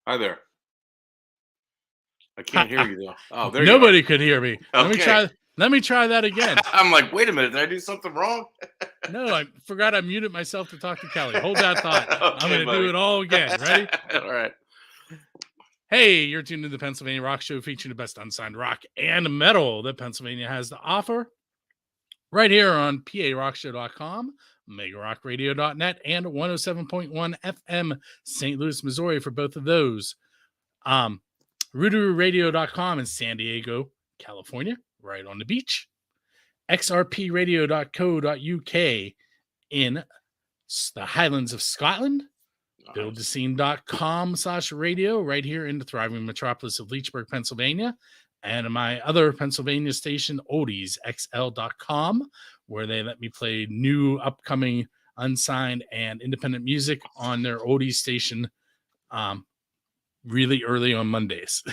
Hi there. I can't hear you though. Oh, there you are. Nobody could hear me. Okay. Let me try that again. I'm like, wait a minute. Did I do something wrong? No, I forgot I muted myself to talk to Kelly. Hold that thought. I'm Okay, going to do buddy. it all again. Ready? All right. Hey, you're tuned to the Pennsylvania Rock Show, featuring the best unsigned rock and metal that Pennsylvania has to offer. Right here on PARockShow.com, MegaRockRadio.net, and 107.1 FM St. Louis, Missouri for both of those. RooterooRadio.com in San Diego, California, right on the beach. XRPRadio.co.uk in the Highlands of Scotland. Nice. BuildTheScene.com/radio right here in the thriving metropolis of Leechburg, Pennsylvania. And my other Pennsylvania station, OldiesXL.com, where they let me play new, upcoming, unsigned, and independent music on their oldies station really early on Mondays.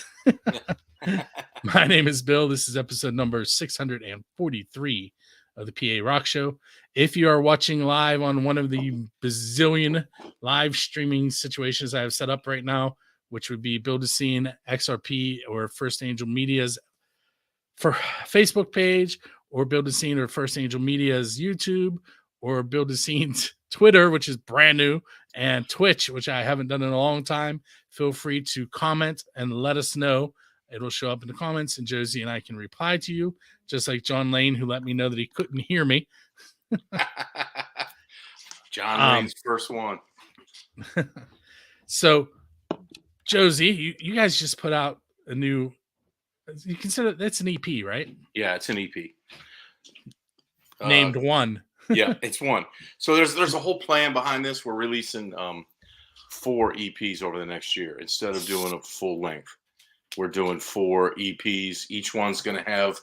My name is Bill. This is episode number 643 of the PA Rock Show. If you are watching live on one of the bazillion live streaming situations I have set up right now, which would be Build a Scene, XRP, or First Angel Media's for Facebook page, or Build a Scene or First Angel Media's YouTube, or Build a Scene's Twitter, which is brand new, and Twitch, which I haven't done in a long time, feel free to comment and let us know. It'll show up in the comments, and Josie and I can reply to you, just like John Lane, who let me know that he couldn't hear me. John Lane's first one. So, Josie, you guys just put out a new, you consider that's an EP, right? Yeah, it's an EP. Named One. Yeah, it's one. So there's a whole plan behind this. We're releasing 4 EPs over the next year instead of doing a full length. We're doing 4 EPs. Each one's going to have,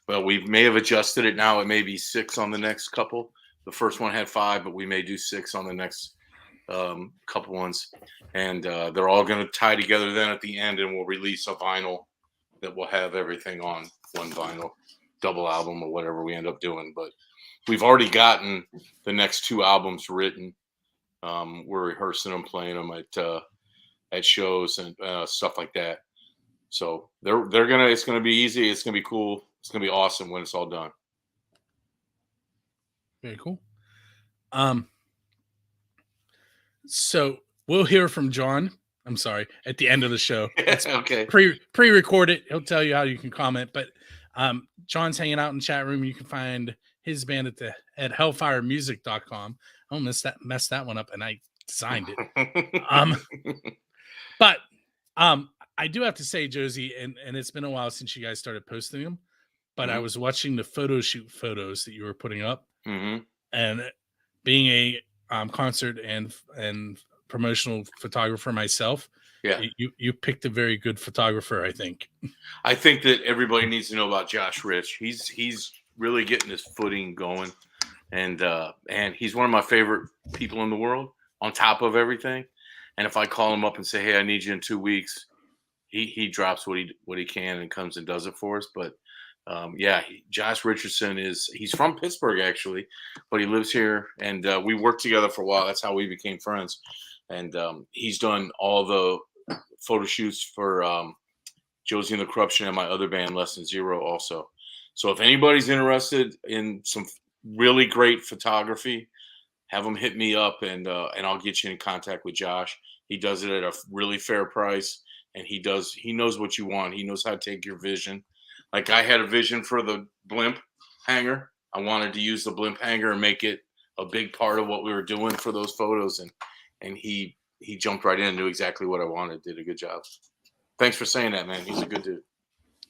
well, we may have adjusted it now. It may be 6 on the next couple. The first one had 5, but we may do 6 on the next couple ones. And they're all going to tie together then at the end, and we'll release a vinyl that will have everything on one vinyl, double album or whatever we end up doing. But we've already gotten the next 2 albums written. We're rehearsing them, playing them at shows and stuff like that. So it's gonna be easy. It's gonna be cool. It's gonna be awesome when it's all done. Very cool. So we'll hear from John. I'm sorry, at the end of the show. It's okay. Pre-recorded. He'll tell you how you can comment. But John's hanging out in the chat room. You can find his band at hellfiremusic.com. I almost messed that one up, and I designed it. But I do have to say, Josie, and it's been a while since you guys started posting them, but I was watching the photo shoot photos that you were putting up, and being a concert and promotional photographer myself, yeah, you picked a very good photographer, I think. I think that everybody needs to know about Josh Rich. He's really getting his footing going, and he's one of my favorite people in the world. On top of everything, and if I call him up and say, "Hey, I need you in 2 weeks," he drops what he can and comes and does it for us. But Josh Richardson he's from Pittsburgh actually, but he lives here, and we worked together for a while. That's how we became friends. And he's done all the photo shoots for Josie and the Corruption and my other band, Less Than Zero, also. So if anybody's interested in some really great photography, have them hit me up, and I'll get you in contact with Josh. He does it at a really fair price, and he knows what you want. He knows how to take your vision. Like I had a vision for the blimp hanger. I wanted to use the blimp hanger and make it a big part of what we were doing for those photos, and he jumped right in and knew exactly what I wanted. Did a good job. Thanks for saying that, man. He's a good dude.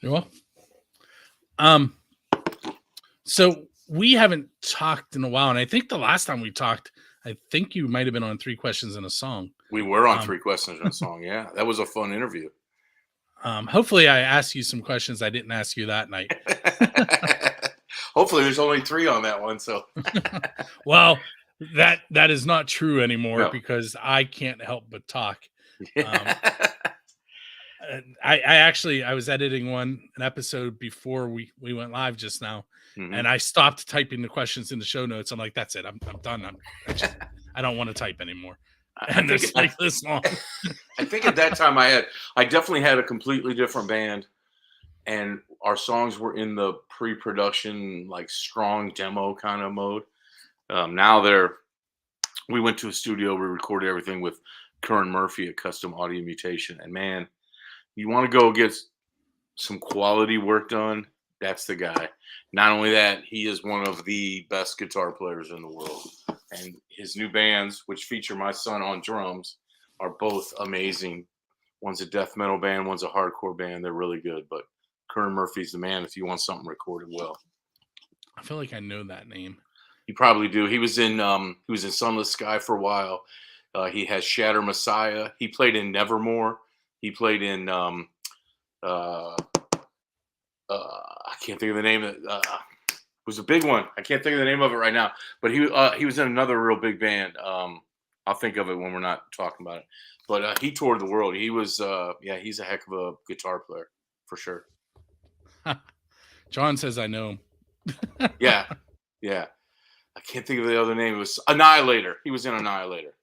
You're welcome. So we haven't talked in a while, and I think the last time we talked, I think you might have been on 3 Questions and a Song. We were on 3 Questions and a Song. Yeah, that was a fun interview. Hopefully I asked you some questions I didn't ask you that night. Hopefully there's only 3 on that one. So, well, that is not true anymore, because I can't help but talk. I was editing an episode before we went live just now, and I stopped typing the questions in the show notes. I'm like, that's it. I'm done. I don't want to type anymore. and it's like this long. I think at that time I definitely had a completely different band, and our songs were in the pre-production, like strong demo kind of mode. Now we went to a studio, we recorded everything with Kern Murphy at Custom Audio Mutation, and man, you want to go get some quality work done, that's the guy. Not only that, he is one of the best guitar players in the world. And his new bands, which feature my son on drums, are both amazing. One's a death metal band, one's a hardcore band. They're really good. But Kern Murphy's the man if you want something recorded well. I feel like I know that name. You probably do. He was in Sunless Sky for a while. He has Shatter Messiah. He played in Nevermore. He played in I can't think of the name of it. It was a big one. I can't think of the name of it right now. But he was in another real big band. I'll think of it when we're not talking about it. But he toured the world. He was he's a heck of a guitar player for sure. John says I know him. Yeah. I can't think of the other name. It was Annihilator. He was in Annihilator.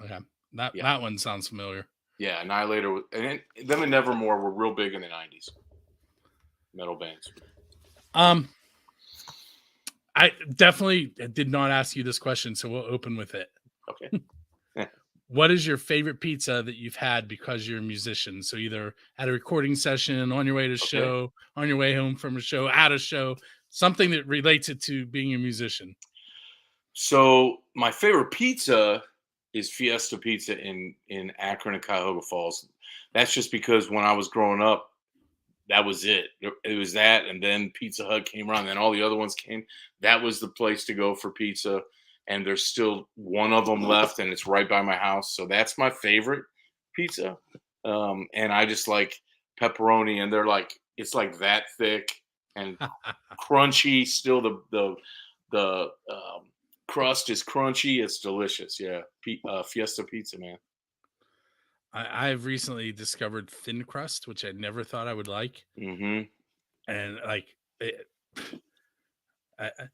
Okay, that one sounds familiar. Yeah, Annihilator, and them and Nevermore were real big in the 90s. Metal bands. I definitely did not ask you this question, so we'll open with it. Okay. What is your favorite pizza that you've had because you're a musician? So either at a recording session, on your way to a show, on your way home from a show, at a show, something that relates it to being a musician. So my favorite pizza is Fiesta Pizza in Akron and Cuyahoga Falls. That's just because when I was growing up, that was it. It was that, and then Pizza Hut came around, and then all the other ones came. That was the place to go for pizza, and there's still one of them left, and it's right by my house. So that's my favorite pizza. And I just like pepperoni, and it's like that thick and crunchy. Still, the crust is crunchy. It's delicious. Yeah, Fiesta Pizza, man. I've recently discovered thin crust, which I never thought I would like. Mm-hmm. And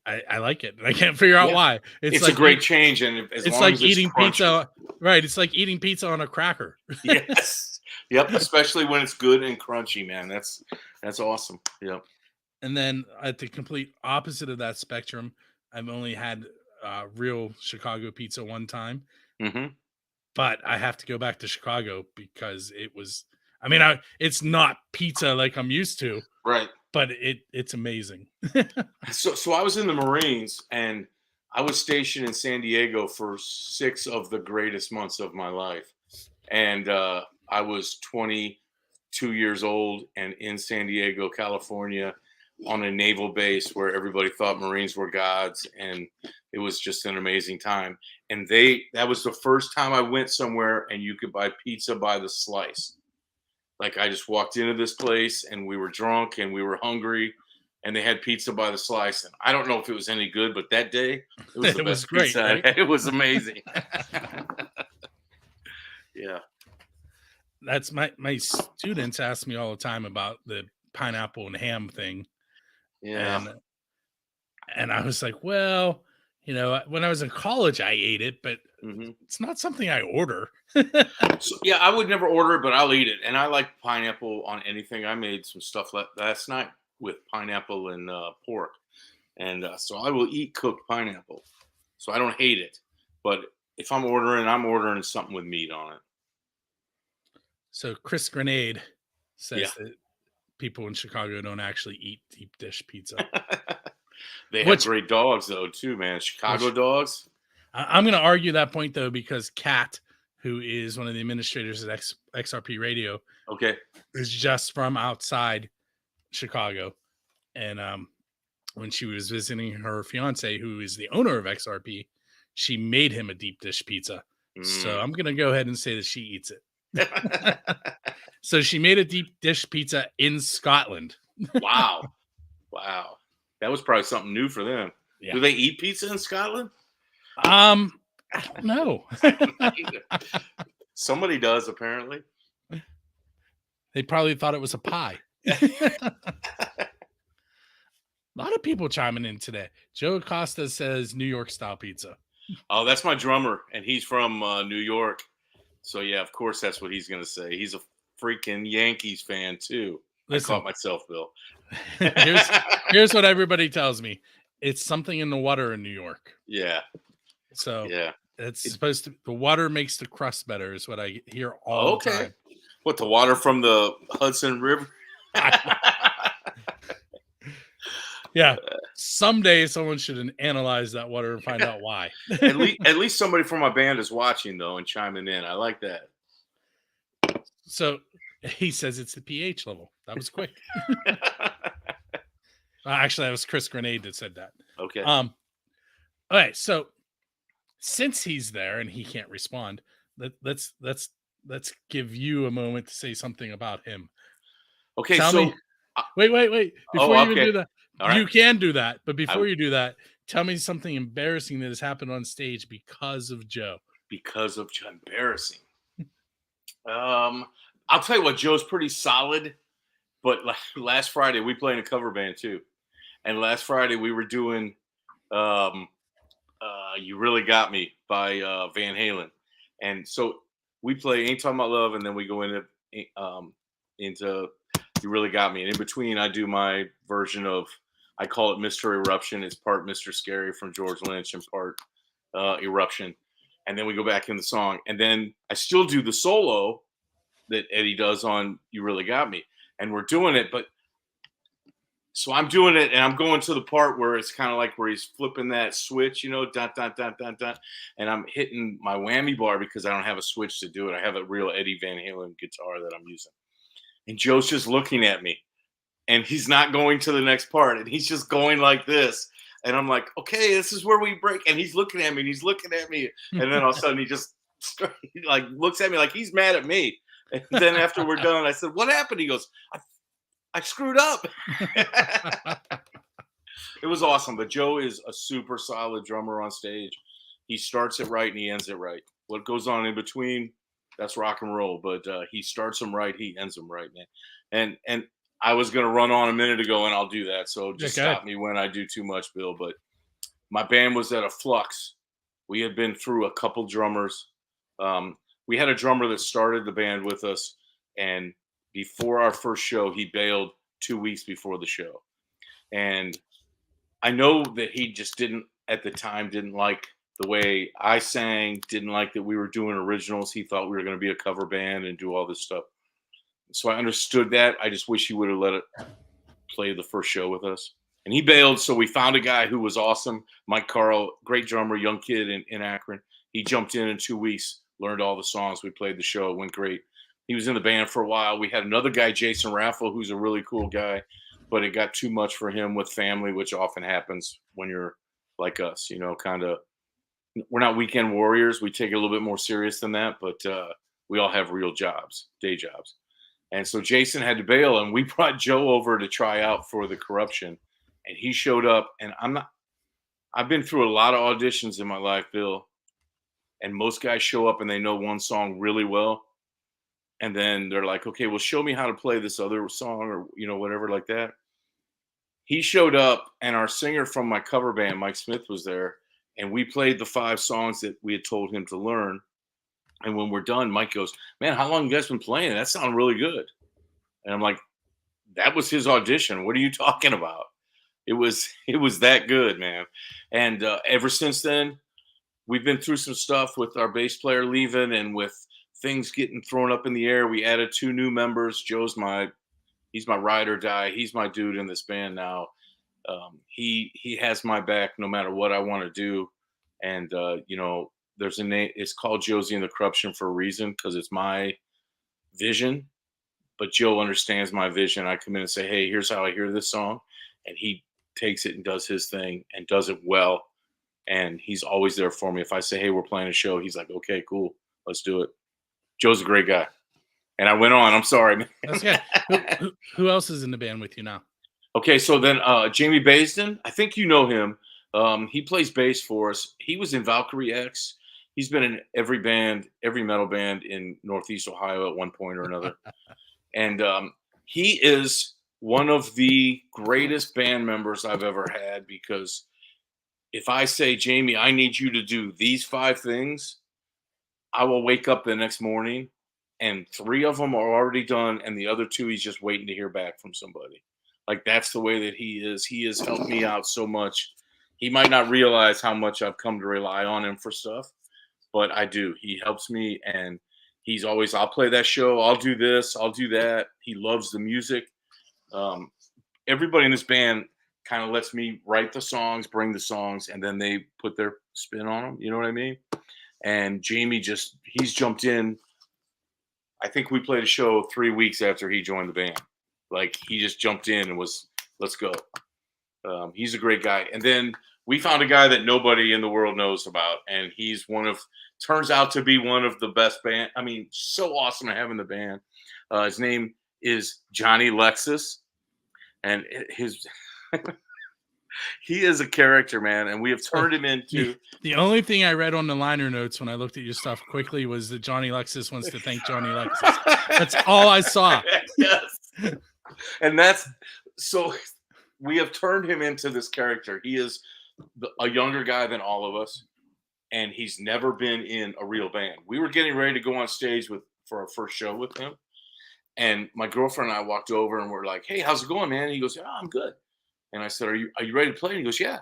I like it. I can't figure out why. It's like a great change, and it's like eating pizza. Right? It's like eating pizza on a cracker. Yes. Yep. Especially when it's good and crunchy, man. That's awesome. Yep. And then at the complete opposite of that spectrum, I've only had real Chicago pizza one time. Mm-hmm. But I have to go back to Chicago because it was, it's not pizza like I'm used to. Right. But it's amazing. So I was in the Marines, and I was stationed in San Diego for 6 of the greatest months of my life. And I was 22 years old and in San Diego, California, on a naval base where everybody thought Marines were gods, and it was just an amazing time. And that was the first time I went somewhere and you could buy pizza by the slice. Like, I just walked into this place and we were drunk and we were hungry, and they had pizza by the slice. And I don't know if it was any good, but that day it was the best great, pizza right? It was amazing. Yeah. That's my students ask me all the time about the pineapple and ham thing. Yeah. And I was like, well, when I was in college, I ate it, but it's not something I order. So, yeah, I would never order it, but I'll eat it. And I like pineapple on anything. I made some stuff last night with pineapple and pork. And so I will eat cooked pineapple. So I don't hate it. But if I'm ordering something with meat on it. So Chris Grenade says that people in Chicago don't actually eat deep dish pizza. They have great dogs, though, too, man. Chicago dogs. I'm going to argue that point, though, because Kat, who is one of the administrators at XRP Radio, is just from outside Chicago. And when she was visiting her fiance, who is the owner of XRP, she made him a deep dish pizza. So I'm going to go ahead and say that she eats it. So she made a deep dish pizza in Scotland. Wow. That was probably something new for them. Yeah. Do they eat pizza in Scotland? I don't know. Somebody does, apparently. They probably thought it was a pie. A lot of people chiming in today. Joe Acosta says New York style pizza. Oh, that's my drummer, and he's from New York. So yeah, of course that's what he's gonna say. He's a freaking Yankees fan too. I Listen, caught myself, Bill. here's what everybody tells me. It's something in the water in New York. Yeah, So yeah. it's supposed to, the water makes the crust better, is what I hear all the Okay. time. What, the water from the Hudson River? Yeah. Someday someone should analyze that water and find out why. At least somebody from my band is watching though and chiming in. I like that. So he says it's the pH level. That was quick. Actually, that was Chris Grenade that said that. Okay. All right. So since he's there and he can't respond, let's give you a moment to say something about him. Okay. Tell So me. Wait. Before you even do that, All right. you can do that. But before you do that, tell me something embarrassing that has happened on stage because of Joe. Because of Joe. Embarrassing. I'll tell you what, Joe's pretty solid. But last Friday, we play in a cover band too. And last Friday, we were doing You Really Got Me by Van Halen. And so we play Ain't Talking About Love, and then we go into You Really Got Me. And in between, I do my version of, I call it Mr. Eruption. It's part Mr. Scary from George Lynch and part Eruption. And then we go back in the song. And then I still do the solo that Eddie does on You Really Got Me. And we're doing it, but so I'm doing it, and I'm going to the part where it's kind of like where he's flipping that switch, you know, dun, dun, dun, dun, dun, and I'm hitting my whammy bar because I don't have a switch to do it. I have a real Eddie Van Halen guitar that I'm using. And Joe's just looking at me, and he's not going to the next part, and he's just going like this. And I'm like, okay, this is where we break. And he's looking at me, and he's looking at me. And then all of a sudden, he just like looks at me like he's mad at me. And then after we're done, I said, what happened? He goes, I screwed up. It was awesome. But Joe is a super solid drummer on stage. He starts it right and he ends it right. What goes on in between, that's rock and roll. But he starts them right, he ends them right, man. And I was going to run on a minute ago, and I'll do that. So just stop me when I do too much, Bill. But my band was at a flux. We had been through a couple drummers. We had a drummer that started the band with us, and before our first show, he bailed 2 weeks before the show. And I know that he just didn't like the way I sang, didn't like that we were doing originals. He thought we were going to be a cover band and do all this stuff. So I understood that. I just wish he would have let it play the first show with us. And he bailed, so we found a guy who was awesome. Mike Carl, great drummer, young kid in Akron. He jumped in 2 weeks, learned all the songs. We played the show. It went great. He was in the band for a while. We had another guy, Jason Raffle, who's a really cool guy, but it got too much for him with family, which often happens when you're like us, you know, kind of. We're not weekend warriors. We take it a little bit more serious than that, but we all have real jobs, day jobs. And so Jason had to bail, and we brought Joe over to try out for the Corruption, and he showed up. And I've been through a lot of auditions in my life, Bill, and most guys show up and they know one song really well. And then they're like, okay, well, show me how to play this other song, or, you know, whatever like that. He showed up, and our singer from my cover band, Mike Smith, was there. And we played the 5 songs that we had told him to learn. And when we're done, Mike goes, man, how long you guys been playing? That sounded really good. And I'm like, that was his audition. What are you talking about? It was that good, man. And ever since then, we've been through some stuff with our bass player leaving and with things getting thrown up in the air. We added 2 new members. Joe's he's my ride or die. He's my dude in this band now. He has my back no matter what I want to do. And, you know, there's a name, it's called Josie and the Corruption for a reason, because it's my vision. But Joe understands my vision. I come in and say, hey, here's how I hear this song. And he takes it and does his thing and does it well. And he's always there for me. If I say, hey, we're playing a show, he's like, okay, cool, let's do it. Joe's a great guy. And I went on. I'm sorry, man. That's good. Who else is in the band with you now? Okay, so then Jamie Baisden, I think you know him. He plays bass for us. He was in Valkyrie X. He's been in every band, every metal band in Northeast Ohio at one point or another. And he is one of the greatest band members I've ever had, because if I say, Jamie, I need you to do these 5 things, I will wake up the next morning and 3 of them are already done, and the other 2 he's just waiting to hear back from somebody. Like, that's the way that he is. He has helped me out so much. He might not realize how much I've come to rely on him for stuff, but I do. He helps me, and he's always, I'll play that show, I'll do this, I'll do that. He loves the music. Um, Everybody in this band kind of lets me write the songs, bring the songs, and then they put their spin on them. You know what I mean? And Jamie he's jumped in. I think we played a show 3 weeks after he joined the band. Like, he just jumped in and was, let's go. He's a great guy. And then we found a guy that nobody in the world knows about, and he's turns out to be one of the best band. I mean, so awesome to have in the band. His name is Johnny Lexus, and he is a character, man, and we have turned him into. The only thing I read on the liner notes when I looked at your stuff quickly was that Johnny Lexus wants to thank Johnny Lexus. That's all I saw. Yes. And so we have turned him into this character. He is a younger guy than all of us, and he's never been in a real band. We were getting ready to go on stage for our first show with him, and my girlfriend and I walked over and we're like, "Hey, how's it going, man?" And he goes, "Oh, I'm good." And I said, Are you ready to play? And he goes, "Yeah."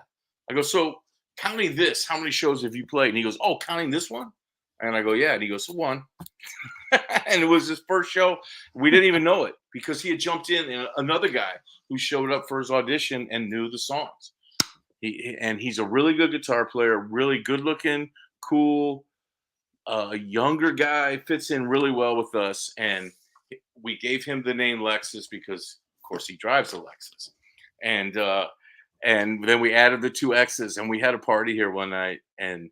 I go, "So counting this, how many shows have you played?" And he goes, "Oh, counting this one?" And I go, "Yeah." And he goes, "So 1." And it was his first show. We didn't even know it because he had jumped in, and another guy who showed up for his audition and knew the songs. He's a really good guitar player, really good looking, cool, younger guy, fits in really well with us. And we gave him the name Lexus because, of course, he drives a Lexus. And then we added the 2 X's, and we had a party here one night, and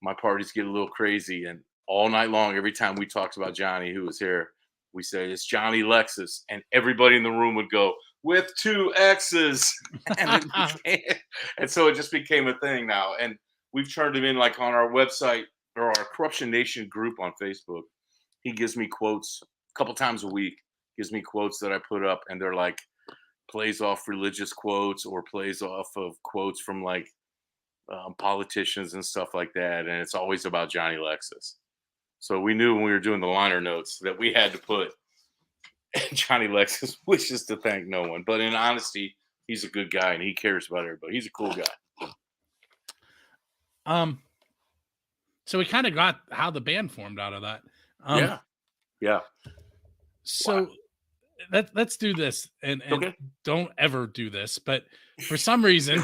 my parties get a little crazy. And all night long, every time we talked about Johnny, who was here, we said, "It's Johnny Lexus." And everybody in the room would go, "With 2 X's." And so it just became a thing now. And we've turned him in, like, on our website or our Corruption Nation group on Facebook. He gives me quotes a couple times a week, gives me quotes that I put up, and they're like, plays off religious quotes or plays off of quotes from like politicians and stuff like that. And it's always about Johnny Lexus. So we knew when we were doing the liner notes that we had to put Johnny Lexus wishes to thank no one. But in honesty, he's a good guy and he cares about everybody. He's a cool guy. So we kind of got how the band formed out of that. Yeah. So wow. Let's do this, and okay. Don't ever do this. But for some reason,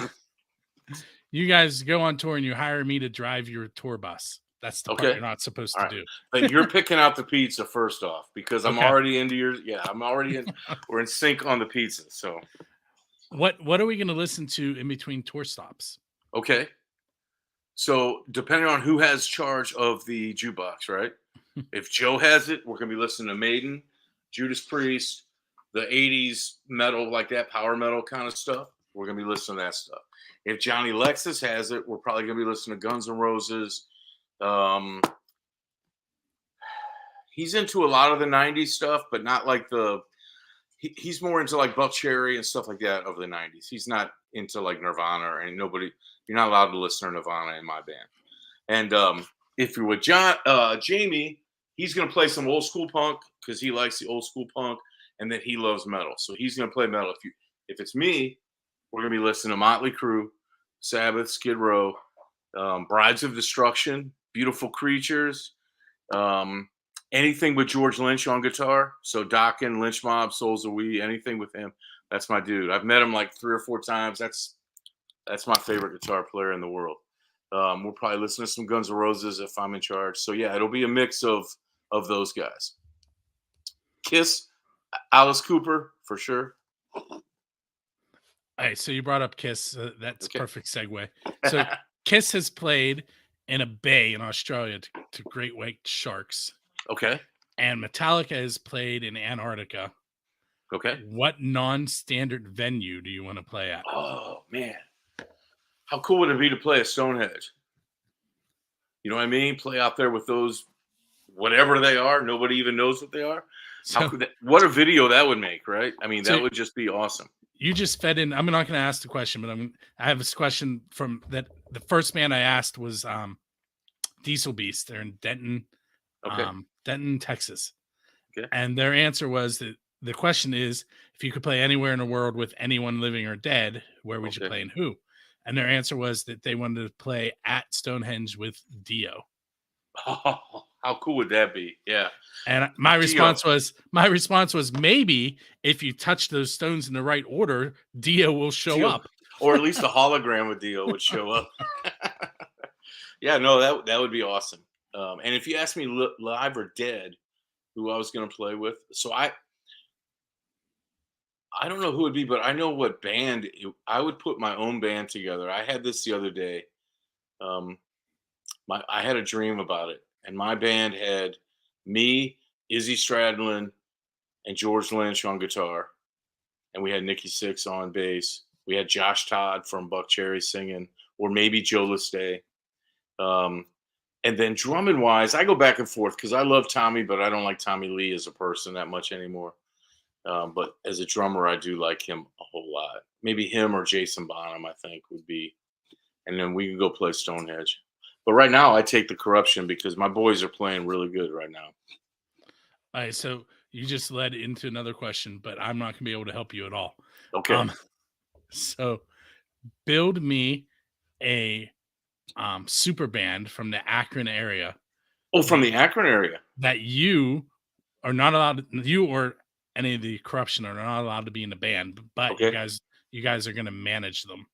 you guys go on tour and you hire me to drive your tour bus. That's the part you're not supposed to do. But you're picking out the pizza first off, because I'm already into your. Yeah, I'm already in. We're in sync on the pizza. So, what are we going to listen to in between tour stops? Okay. So depending on who has charge of the jukebox, right? If Joe has it, we're going to be listening to Maiden, Judas Priest, the 80s metal, like that power metal kind of stuff. We're going to be listening to that stuff. If Johnny Lexus has it, we're probably going to be listening to Guns N' Roses. He's into a lot of the 90s stuff, but not like he's more into like Buck Cherry and stuff like that of the 90s. He's not into like Nirvana, and you're not allowed to listen to Nirvana in my band. And if you're with Jamie, he's going to play some old school punk because he likes the old school punk, and then he loves metal. So he's going to play metal. If it's me, we're going to be listening to Motley Crue, Sabbath, Skid Row, Brides of Destruction, Beautiful Creatures, anything with George Lynch on guitar. So Dokken, Lynch Mob, Souls of We, anything with him. That's my dude. I've met him like 3 or 4 times. That's my favorite guitar player in the world. We'll probably listen to some Guns N' Roses if I'm in charge. So yeah, it'll be a mix of those guys. Kiss, Alice Cooper for sure. All right, so you brought up Kiss. That's okay. Perfect segue. So Kiss has played in a bay in Australia to great white sharks. Okay. And Metallica has played in Antarctica. Okay. What non-standard venue do you want to play at? Oh, man. How cool would it be to play at Stonehenge? You know what I mean? Play out there with those, whatever they are. Nobody even knows what they are. What a video that would make, right? I mean, that would just be awesome. you just fed in. I'm not going to ask the question, but I have this question from that. The first band I asked was Diesel Beast. They're in Denton, Okay. Denton, Texas. Okay. And their answer was that the question is, if you could play anywhere in the world with anyone living or dead, where would you play and who? And their answer was that they wanted to play at Stonehenge with Dio. Oh, how cool would that be? Yeah. And my response was maybe if you touch those stones in the right order, Dio will show up. Or at least a hologram of Dio would show up. Yeah, no, that would be awesome. And if you ask me live or dead, who I was going to play with, so I don't know who it would be, but I know what band I would put my own band together. I had this the other day. I had a dream about it, and my band had me, Izzy Stradlin, and George Lynch on guitar, and we had Nikki Sixx on bass. We had Josh Todd from Buck Cherry singing, or maybe Joe Listay. And then drumming wise, I go back and forth because I love Tommy, but I don't like Tommy Lee as a person that much anymore. But as a drummer, I do like him a whole lot. Maybe him or Jason Bonham, I think, would be. And then we can go play Stonehenge. But right now, I take the Corruption because my boys are playing really good right now. All right, so you just led into another question, but I'm not going to be able to help you at all. Okay. So build me a super band from the Akron area. Oh, from the Akron area. That you are not allowed to, you or any of the Corruption are not allowed to be in the band, but you guys are going to manage them.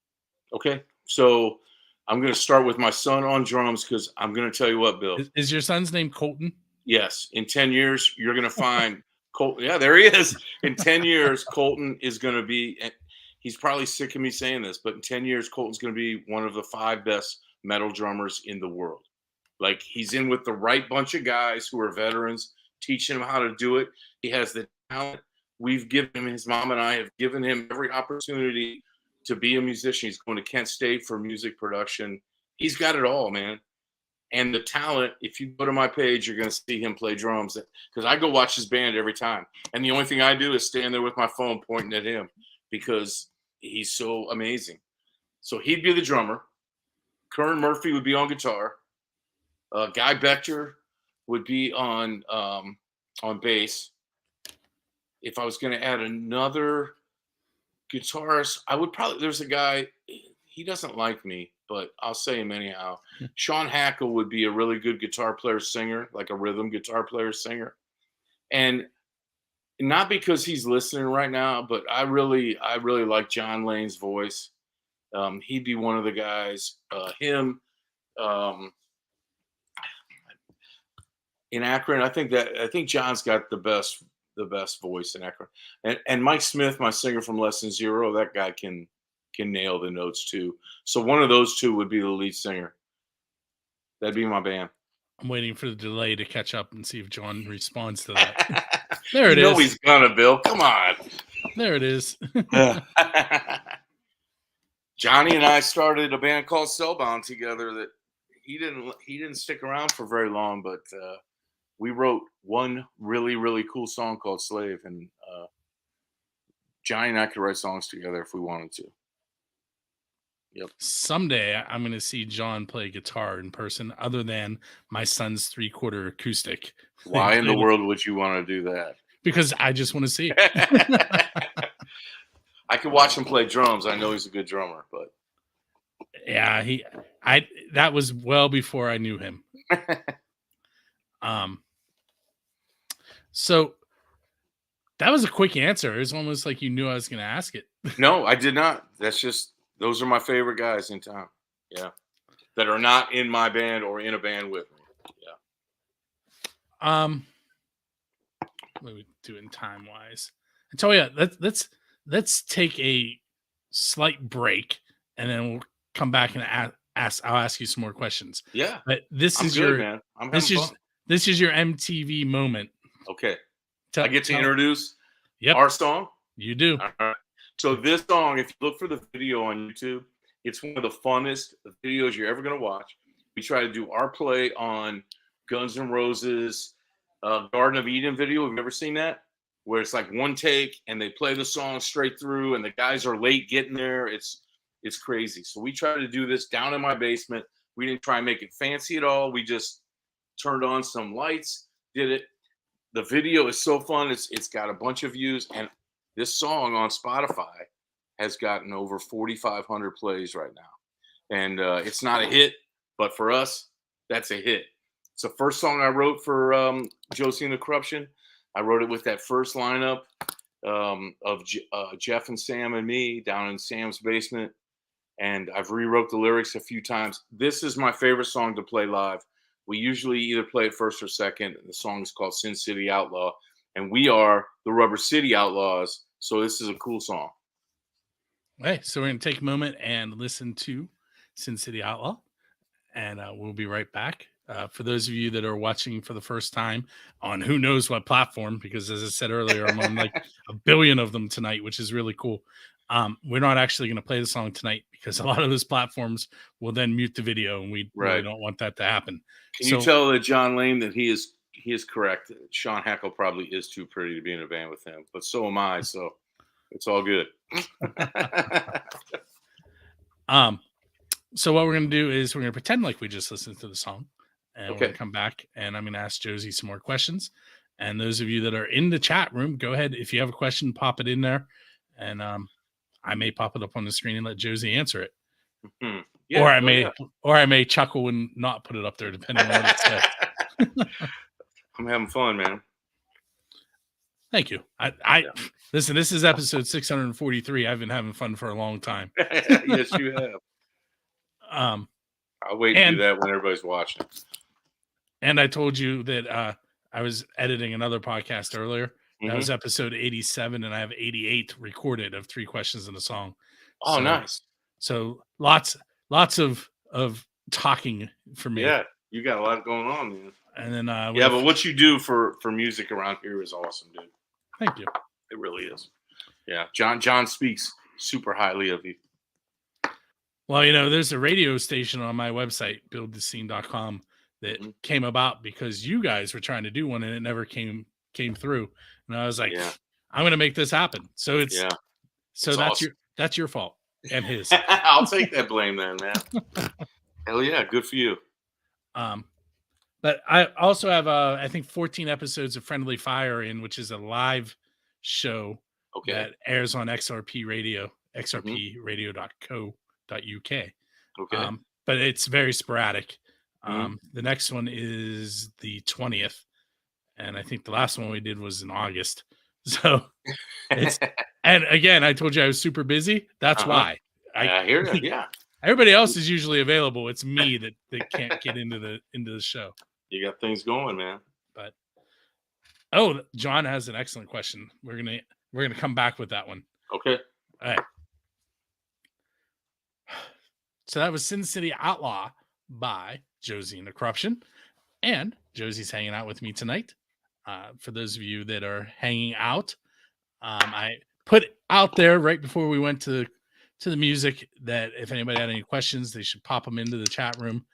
Okay. So I'm going to start with my son on drums because I'm going to tell you what, Bill. Is your son's name Colton? Yes. In 10 years, you're going to find Colton. Yeah, there he is. In 10 years, Colton is going to be, and he's probably sick of me saying this, but in 10 years, Colton's going to be one of the 5 best metal drummers in the world. Like, he's in with the right bunch of guys who are veterans, teaching him how to do it. He has the talent. We've given him, his mom and I have given him every opportunity to be a musician. He's going to Kent State for music production. He's got it all, man. And the talent, if you go to my page, you're going to see him play drums. Because I go watch his band every time. And the only thing I do is stand there with my phone pointing at him because he's so amazing. So he'd be the drummer. Kern Murphy would be on guitar. Guy Bechter would be on bass. If I was going to add another guitarist, I would probably, there's a guy, he doesn't like me, but I'll say him anyhow. Sean Hackle would be a really good guitar player singer, like a rhythm guitar player singer. And not because he's listening right now, but I really like John Lane's voice. He'd be one of the guys. In Akron, I think John's got the best voice in Akron. And Mike Smith, my singer from Less Than Zero, that guy can nail the notes too. So one of those two would be the lead singer. That'd be my band. I'm waiting for the delay to catch up and see if John responds to that. There it is. You know he's gonna, Bill. Come on. There it is. Johnny and I started a band called Cellbound together that he didn't stick around for very long, but we wrote one really, really cool song called Slave, and Johnny and I could write songs together if we wanted to. Yep. Someday I'm going to see John play guitar in person other than my son's 3/4 acoustic. Why in the world would you want to do that? Because I just want to see it. I could watch him play drums. I know he's a good drummer, but yeah, that was well before I knew him. So that was a quick answer. It was almost like you knew I was going to ask it. No, I did not. That's just, those are my favorite guys in town. Yeah. That are not in my band or in a band with me. Yeah. What are we doing time wise? I tell you, let's take a slight break and then we'll come back and I'll ask you some more questions. Yeah. But this is your MTV moment. Okay. I get to introduce our song? You do. All right. So this song, if you look for the video on YouTube, it's one of the funnest videos you're ever going to watch. We try to do our play on Guns N' Roses' Garden of Eden video. Have you ever seen that? where it's like one take and they play the song straight through, and the guys are late getting there. It's crazy. So we try to do this down in my basement. We didn't try and make it fancy at all. We just turned on some lights, did it. The video is so fun. It's got a bunch of views, and this song on Spotify has gotten over 4,500 plays right now. And it's not a hit, but for us, that's a hit. It's the first song I wrote for Josie and the Corruption. I wrote it with that first lineup of Jeff and Sam and me down in Sam's basement. And I've rewrote the lyrics a few times. This is my favorite song to play live. We usually either play it first or second. The song is called Sin City Outlaw. And we are the Rubber City Outlaws. So this is a cool song. Okay, so we're going to take a moment and listen to Sin City Outlaw. And we'll be right back. For those of you that are watching for the first time on who knows what platform, because as I said earlier, I'm on like a billion of them tonight, which is really cool. We're not actually going to play the song tonight because a lot of those platforms will then mute the video, and we really don't want that to happen. Can you tell that John Lane that he is correct? Sean Hackle probably is too pretty to be in a band with him, but so am I. So it's all good. So what we're going to do is we're going to pretend like we just listened to the song, and we're going to come back, and I'm going to ask Josie some more questions. And those of you that are in the chat room, go ahead. If you have a question, pop it in there, and I may pop it up on the screen and let Josie answer it. Mm-hmm. Yeah, or I may chuckle and not put it up there, depending on what it says. I'm having fun, man. Thank you. Listen, this is episode 643. I've been having fun for a long time. Yes, you have. I'll wait to do that when everybody's watching. And I told you that I was editing another podcast earlier. That was episode 87, and I have 88 recorded of 3 questions in a song. Oh, nice. So lots of talking for me. Yeah, you got a lot going on, man. And then but what you do for music around here is awesome, dude. Thank you. It really is. Yeah, John speaks super highly of you. Well, there's a radio station on my website, buildthescene.com, that came about because you guys were trying to do one and it never came through. And I was like, I'm going to make this happen. So that's awesome. That's your fault and his. I'll take that blame then, man. Hell yeah, good for you. But I also have I think 14 episodes of Friendly Fire which is a live show that airs on XRP Radio, xrpradio.co.uk. Okay. But it's very sporadic. The next one is the 20th. And I think the last one we did was in August. So and again, I told you I was super busy. That's why. I hear that. Yeah. Everybody else is usually available. It's me that can't get into the show. You got things going, man. But John has an excellent question. We're gonna come back with that one. Okay. All right. So that was Sin City Outlaw by Josie and the Corruption. And Josie's hanging out with me tonight. For those of you that are hanging out, I put out there right before we went to the music that if anybody had any questions, they should pop them into the chat room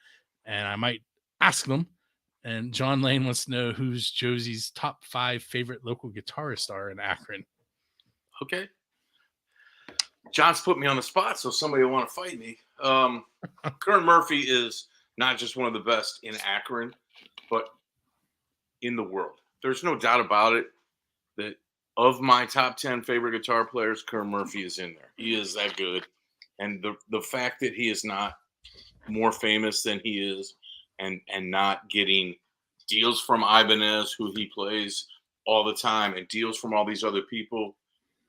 and I might ask them. And John Lane wants to know who's Josie's top 5 favorite local guitarists are in Akron. Okay. John's put me on the spot, so somebody will want to fight me. Kern Murphy is not just one of the best in Akron, but in the world. There's no doubt about it that of my top 10 favorite guitar players, Kern Murphy is in there. He is that good. And the fact that he is not more famous than he is and not getting deals from Ibanez, who he plays all the time, and deals from all these other people,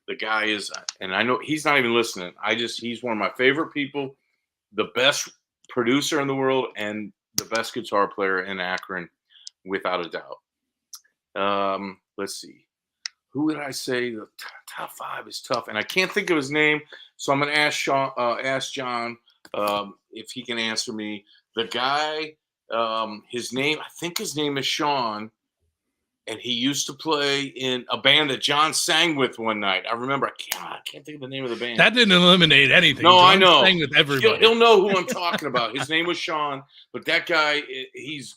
the guy is, and I know he's not even listening. He's one of my favorite people, the best producer in the world, and the best guitar player in Akron, without a doubt. Let's see. Who would I say the top 5 is tough, and I can't think of his name, so I'm going to ask John if he can answer me. The guy, his name is Sean, and he used to play in a band that John sang with one night. I remember. I can't think of the name of the band. That didn't eliminate anything. No, John I know. Sang with everybody. He'll know who I'm talking about. His name was Sean, but that guy, he's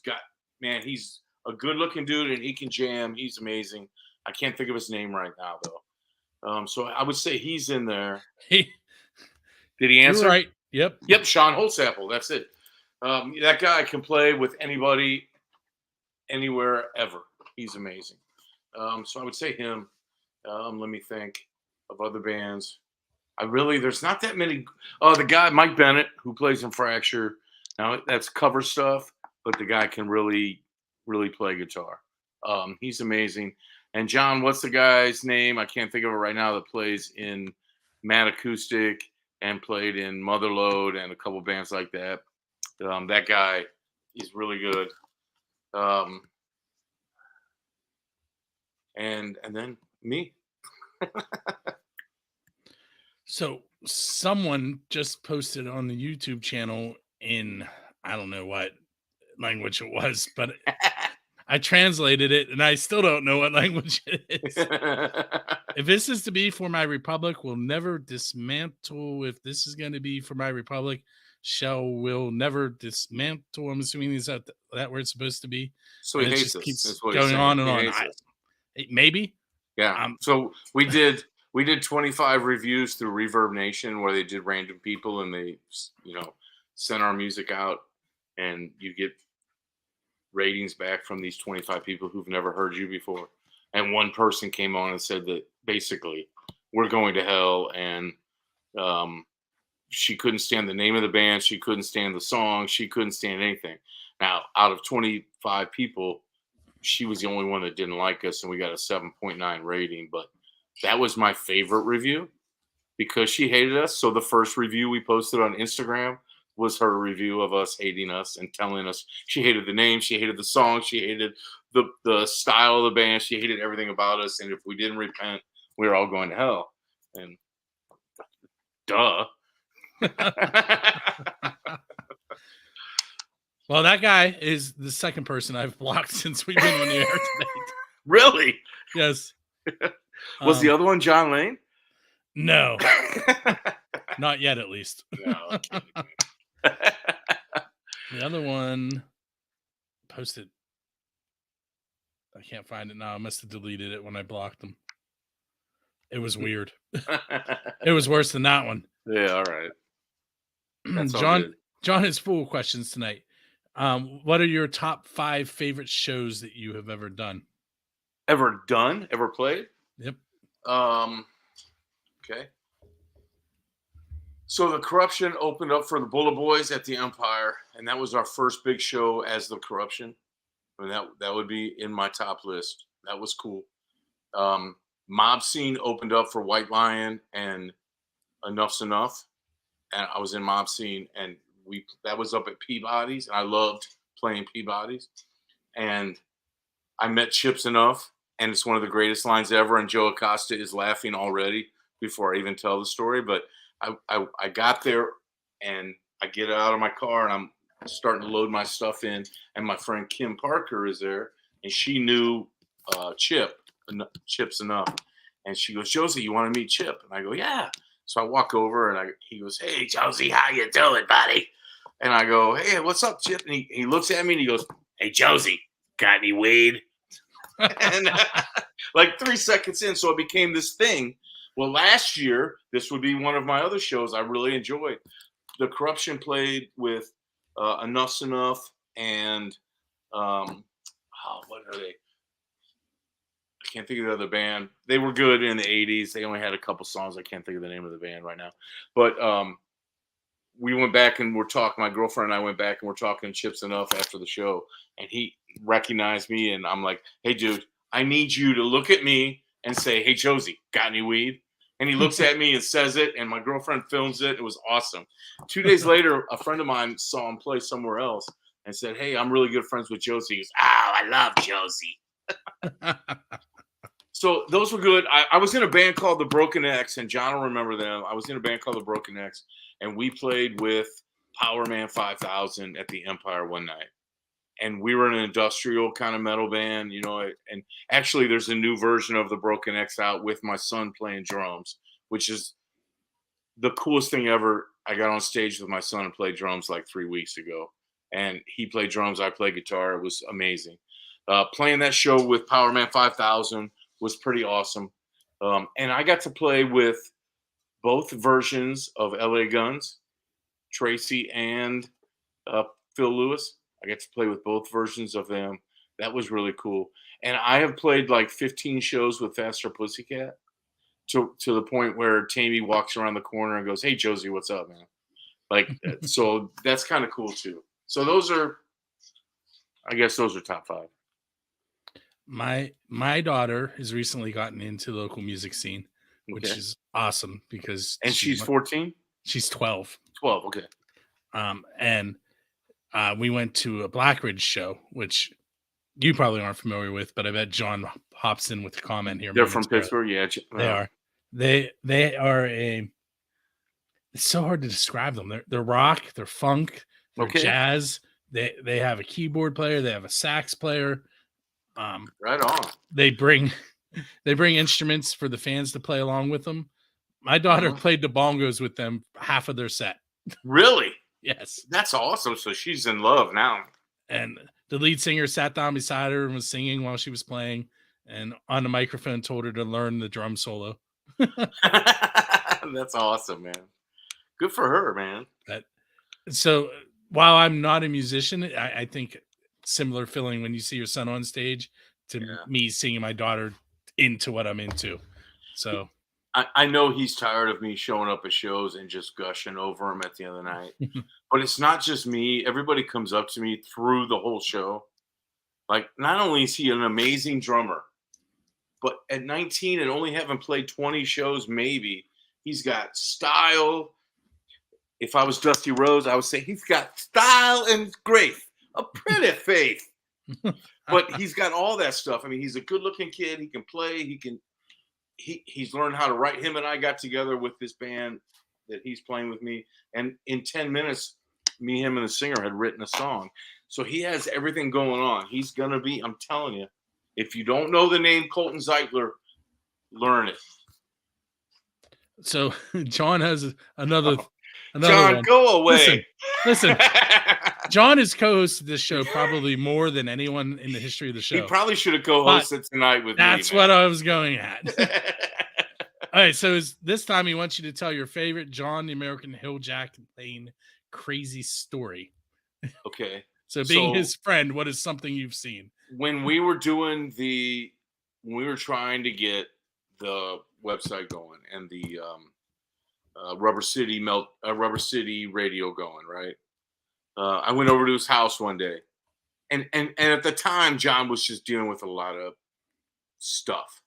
a good-looking dude, and he can jam. He's amazing. I can't think of his name right now though. So I would say he's in there. He, Did he answer? you're right. Yep. Yep, Sean Holtzapfel. That's it. That guy can play with anybody, anywhere, ever. He's amazing. So I would say him. Let me think of other bands. There's not that many. Oh, the guy Mike Bennett who plays in Fracture. Now that's cover stuff, but the guy can really, really play guitar. He's amazing. And John, what's the guy's name? I can't think of it right now. That plays in Mad Acoustic and played in Motherload and a couple bands like that. That guy, he's really good. And then me. So someone just posted on the YouTube channel in, I don't know what language it was, but I translated it and I still don't know what language it is. If this is to be for my republic, we'll never dismantle. If this is going to be for my republic, will never dismantle. I'm assuming is that where it's supposed to be. So he And it hates just us. keeps That's what going he's on saying. and He on. hates us. Maybe. Yeah. So we did 25 reviews through Reverb Nation where they did random people and they, sent our music out and you get ratings back from these 25 people who've never heard you before. And one person came on and said that basically we're going to hell and she couldn't stand the name of the band. She couldn't stand the song. She couldn't stand anything. Now, out of 25 people, she was the only one that didn't like us, and we got a 7.9 rating. But that was my favorite review because she hated us. So the first review we posted on Instagram was her review of us hating us and telling us she hated the name, she hated the song, she hated the style of the band, she hated everything about us. And if we didn't repent, we were all going to hell. And duh. Well, that guy is the second person I've blocked since we've been on the air tonight. Really? Yes. Was the other one John Lane? No. Not yet, at least. No. The other one posted. I can't find it now. I must have deleted it when I blocked them. It was weird. It was worse than that one. Yeah, all right. That's all good. John is full of questions tonight. What are your top 5 favorite shows that you have ever done? Ever done? Ever played? Yep. Okay. So the Corruption opened up for the Bullet Boys at the Empire, and that was our first big show as the Corruption. I mean, that would be in my top list. That was cool. Mob Scene opened up for White Lion and Enough's Enough, and I was in Mob Scene, and that was up at Peabody's, and I loved playing Peabody's. And I met Chips Enough, and it's one of the greatest lines ever, and Joe Acosta is laughing already before I even tell the story. But I got there, and I get out of my car, and I'm starting to load my stuff in, and my friend Kim Parker is there, and she knew Chips Enough. And she goes, Josie, you want to meet Chip? And I go, yeah. So I walk over, and he goes, hey, Josie, how you doing, buddy? And I go, hey, what's up, Chip? And he looks at me, and he goes, hey, Josie, got any weed? And like 3 seconds in, so it became this thing. Well, last year, this would be one of my other shows I really enjoyed. The Corruption played with Enough's Enough and what are they? I can't think of the other band. They were good in the 80s. They only had a couple songs. I can't think of the name of the band right now. But we went back and we're talking. My girlfriend and I went back and we're talking Chips Enough after the show. And he recognized me. And I'm like, hey, dude, I need you to look at me and say, hey, Josie, got any weed? And he looks at me and says it. And my girlfriend films it. It was awesome. 2 days later, a friend of mine saw him play somewhere else and said, hey, I'm really good friends with Josie. He goes, oh, I love Josie. So those were good. I was in a band called the Broken X, and John will remember them. I was in a band called the Broken X, and we played with Power Man 5000 at the Empire one night. And we were an industrial kind of metal band, you know. And actually, there's a new version of the Broken X out with my son playing drums, which is the coolest thing ever. I got on stage with my son and played drums like 3 weeks ago. And he played drums, I played guitar. It was amazing. Playing that show with Power Man 5000, was pretty awesome. And I got to play with both versions of LA Guns, Tracy and Phil Lewis. I got to play with both versions of them. That was really cool. And I have played like 15 shows with Faster Pussycat to the point where Tammy walks around the corner and goes, "Hey, Josie, what's up, man?" Like, so that's kind of cool too. So I guess those are top 5. My daughter has recently gotten into the local music scene, which is awesome because she's 14. She's 12. 12. Okay. And we went to a Blackridge show, which you probably aren't familiar with, but I bet John hops in with a comment here. They're from Pittsburgh. Yeah, they are. They are a. It's so hard to describe them. They're rock. They're funk. They're jazz. They have a keyboard player. They have a sax player. Right on. They bring instruments for the fans to play along with them. My daughter played the bongos with them half of their set. Really? Yes. That's awesome. So she's in love now. And the lead singer sat down beside her and was singing while she was playing, and on the microphone told her to learn the drum solo. That's awesome, man. Good for her, man. So while I'm not a musician, I think similar feeling when you see your son on stage to me seeing my daughter into what I'm into. So I know he's tired of me showing up at shows and just gushing over him at the end of the night. But it's not just me. Everybody comes up to me through the whole show. Like, not only is he an amazing drummer, but at 19 and only having played 20 shows, maybe, he's got style. If I was Dusty Rhodes, I would say he's got style and grace, a pretty face. But he's got all that stuff. I mean, he's a good-looking kid. He can play. He's learned how to write. Him and I got together with this band that he's playing with me, and in 10 minutes, me, him, and the singer had written a song. So he has everything going on. He's gonna be. I'm telling you, if you don't know the name Colton Zeitler, learn it. So John has another John, one. go away. Listen. John has co-hosted this show probably more than anyone in the history of the show. He probably should have co-hosted tonight with me. That's what I was going at. All right, so this time he wants you to tell your favorite John the American Hilljack Lane crazy story. Okay. So being his friend, what is something you've seen? When we were trying to get the website going and the Rubber City radio going, right? I went over to his house one day, and at the time, John was just dealing with a lot of stuff,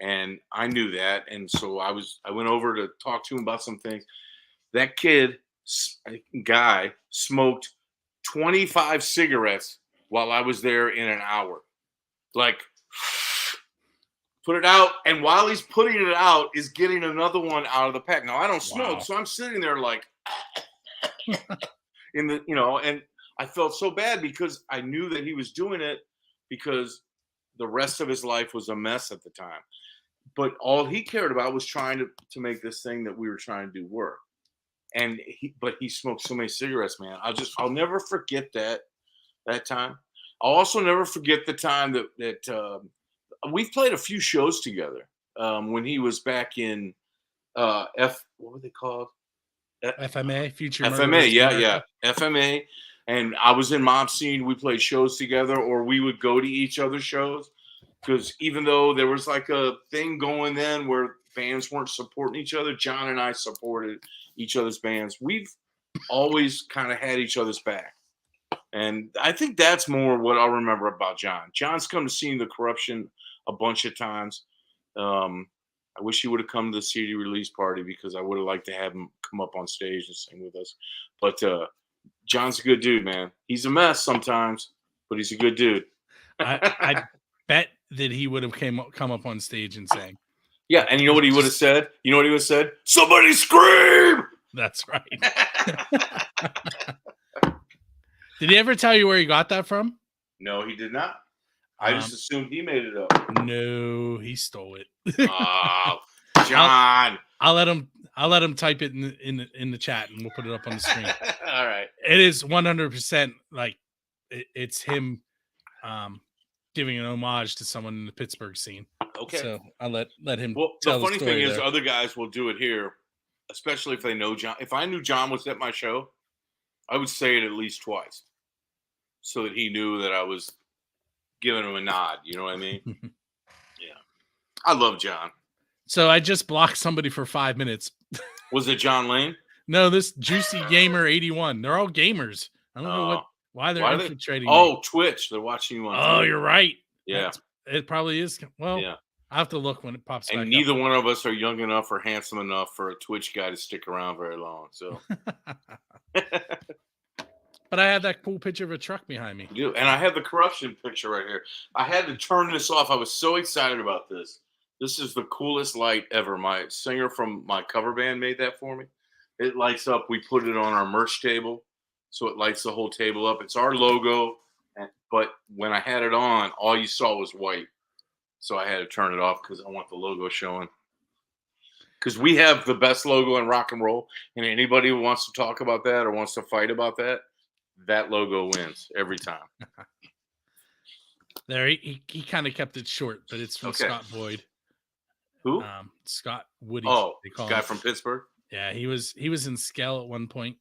and I knew that, and so I went over to talk to him about some things. That guy smoked 25 cigarettes while I was there in an hour, like put it out, and while he's putting it out, is getting another one out of the pack. Now I don't smoke, so I'm sitting there like. And I felt so bad because I knew that he was doing it because the rest of his life was a mess at the time. But all he cared about was trying to make this thing that we were trying to do work. And he smoked so many cigarettes, man. I'll never forget that time. I'll also never forget the time that we've played a few shows together when he was back in what were they called? FMA, Future FMA, yeah. FMA. And I was in Mob Scene. We played shows together, or we would go to each other's shows. Because even though there was like a thing going then where bands weren't supporting each other, John and I supported each other's bands. We've always kind of had each other's back. And I think that's more what I'll remember about John. John's come to see The Corruption a bunch of times. I wish he would have come to the CD release party because I would have liked to have him come up on stage and sing with us. But John's a good dude, man. He's a mess sometimes, but he's a good dude. I bet that he would have come up on stage and sang. Yeah, and you know what he would have said? Somebody scream! That's right. Did he ever tell you where he got that from? No, he did not. I just assumed he made it up. No, he stole it. Oh, John. I'll let him type it in the chat, and we'll put it up on the screen. All right. It is 100% like it's him giving an homage to someone in the Pittsburgh scene. Okay. So I'll let him Well, the tell funny thing story is, there. other guys will do it here, especially if they know John. If I knew John was at my show, I would say it at least twice, so that he knew that I was giving him a nod. You know what I mean? Yeah. I love John. So I just blocked somebody for 5 minutes. Was it John Lane? No, this Juicy Gamer 81. They're all gamers. I don't know why they're infiltrating me. Oh, Twitch. They're watching you on Oh, Twitch. you're right. Yeah. It probably is. Well, yeah. I have to look when it pops back And neither one of us are young enough or handsome enough for a Twitch guy to stick around very long. So, but I had that cool picture of a truck behind me. And I have the corruption picture right here. I had to turn this off. I was so excited about this. This is the coolest light ever. My singer from my cover band made that for me. It lights up. We put it on our merch table, so it lights the whole table up. It's our logo, but when I had it on, all you saw was white. So I had to turn it off because I want the logo showing. Because we have the best logo in rock and roll, and anybody who wants to talk about that or wants to fight about that, that logo wins every time. There, he kind of kept it short, but it's from Scott Boyd. Who? Scott Woody. Oh, guy from Pittsburgh. Yeah, he was in Skell at one point.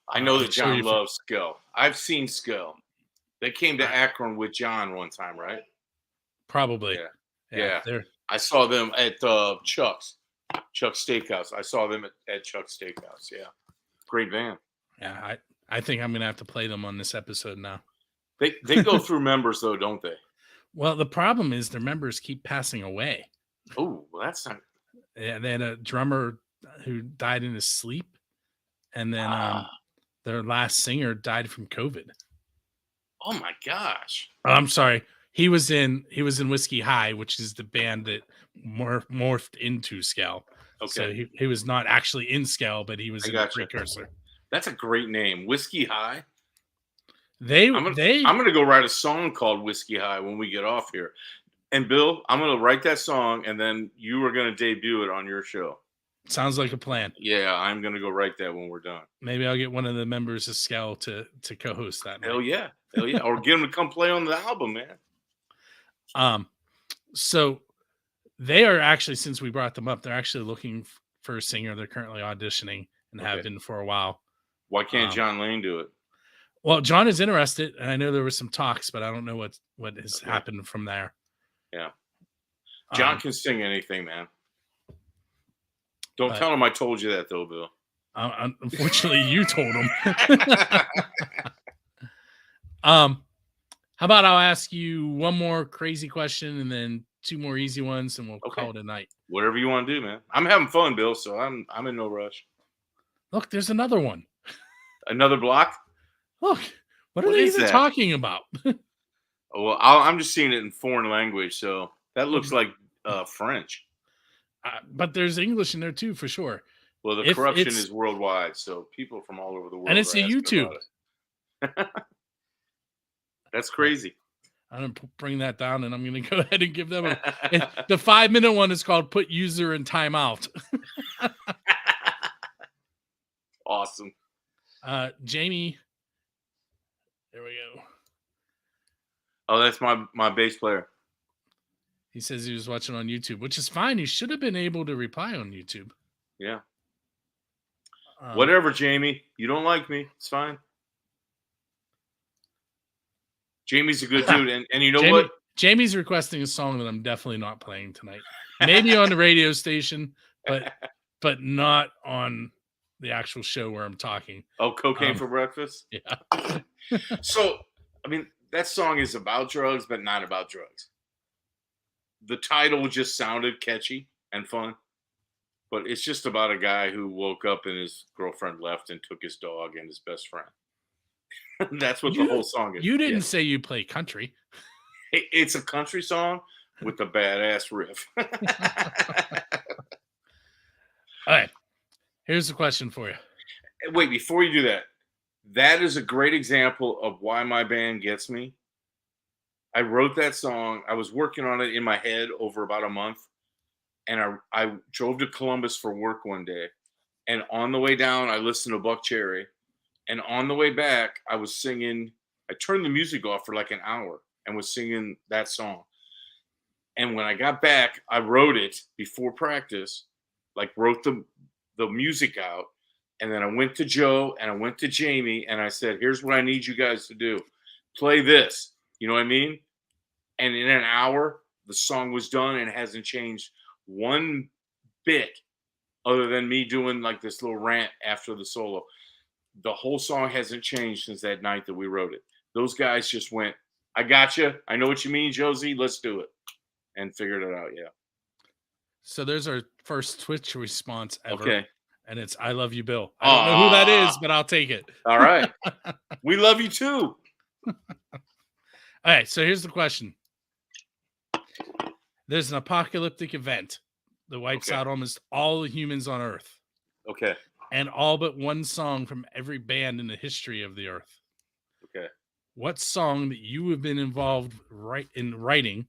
I know that John loves Skell. I've seen Skell. They came to Akron with John one time, right? Probably. Yeah. I saw them at Chuck's Steakhouse. I saw them at Chuck's Steakhouse. Yeah. Great band. Yeah, I think I'm going to have to play them on this episode now. They go through members, though, don't they? Well, the problem is their members keep passing away. Oh, well, that's not... Yeah, they had a drummer who died in his sleep, and then their last singer died from COVID. Oh, my gosh. I'm sorry. He was in Whiskey High, which is the band that morphed into Skell. Okay. So he was not actually in Skell, but he was a precursor. That's a great name. Whiskey High. I'm gonna go write a song called Whiskey High when we get off here. And Bill, I'm gonna write that song, and then you are gonna debut it on your show. Sounds like a plan. Yeah, I'm gonna go write that when we're done. Maybe I'll get one of the members of Skell to co-host that. Hell yeah, or get them to come play on the album, man. So they are actually, since we brought them up, they're actually looking for a singer. They're currently auditioning and have been for a while. Why can't John Lane do it? Well, John is interested, and I know there were some talks, but I don't know what has happened from there. Yeah. John can sing anything, man. Don't tell him I told you that, though, Bill. Unfortunately, you told him. How about I'll ask you one more crazy question and then two more easy ones, and we'll call it a night. Whatever you want to do, man. I'm having fun, Bill, so I'm in no rush. Look, there's another one. Another block? Look, what are they even talking about? Well, I'm just seeing it in foreign language, so that looks like French. But there's English in there too, for sure. Well, the corruption is worldwide, so people from all over the world. And it's a YouTube. That's crazy. I'm going to bring that down, and I'm going to go ahead and give them the 5-minute one is called Put User in Timeout. Awesome. Jamie. There we go. Oh, that's my bass player. He says he was watching on YouTube, which is fine. He should have been able to reply on YouTube. Yeah. Whatever, Jamie. You don't like me. It's fine. Jamie's a good dude. And you know what? Jamie's requesting a song that I'm definitely not playing tonight. Maybe on the radio station, but not on the actual show where I'm talking. Oh, Cocaine for Breakfast? Yeah. So, I mean, that song is about drugs, but not about drugs. The title just sounded catchy and fun, but it's just about a guy who woke up and his girlfriend left and took his dog and his best friend. That's what the whole song is. You didn't say you play country. It's a country song with a badass riff. All right. Here's the question for you. Wait, before you do that, that is a great example of why my band gets me. I wrote that song. I was working on it in my head over about a month. And I drove to Columbus for work one day. And on the way down, I listened to Buck Cherry. And on the way back, I was singing. I turned the music off for like an hour. and was singing that song. And when I got back, I wrote it before practice, like wrote the music out. And then I went to Joe and I went to Jamie and I said, here's what I need you guys to do. Play this. You know what I mean? And in an hour, the song was done and it hasn't changed one bit other than me doing like this little rant after the solo. The whole song hasn't changed since that night that we wrote it. Those guys just went, I got you. I know what you mean, Josie. Let's do it. And figured it out. Yeah. So there's our first Twitch response ever. Okay. And it's I love you, Bill. I don't know who that is, but I'll take it. All right. We love you too. All right. So here's the question. There's an apocalyptic event that wipes out almost all the humans on Earth. Okay. And all but one song from every band in the history of the Earth. Okay. What song that you have been involved in writing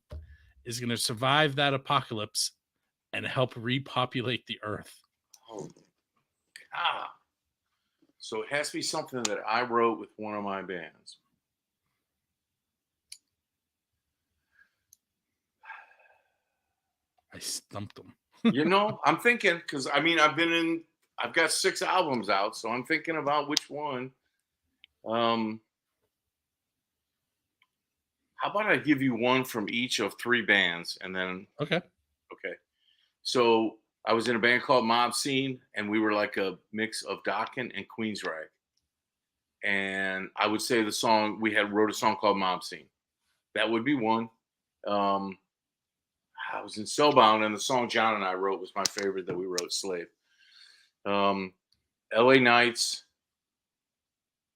is going to survive that apocalypse and help repopulate the Earth? Oh, God. So it has to be something that I wrote with one of my bands. I stumped them. You know, I'm thinking, because I mean, I've got 6 albums out, so I'm thinking about which one. How about I give you one from each of 3 bands and then. Okay. So I was in a band called Mob Scene, and we were like a mix of Dokken and Queensrÿche. And I would say we wrote a song called Mob Scene. That would be one. I was in Cellbound, and the song John and I wrote was my favorite that we wrote, Slave. LA Nights,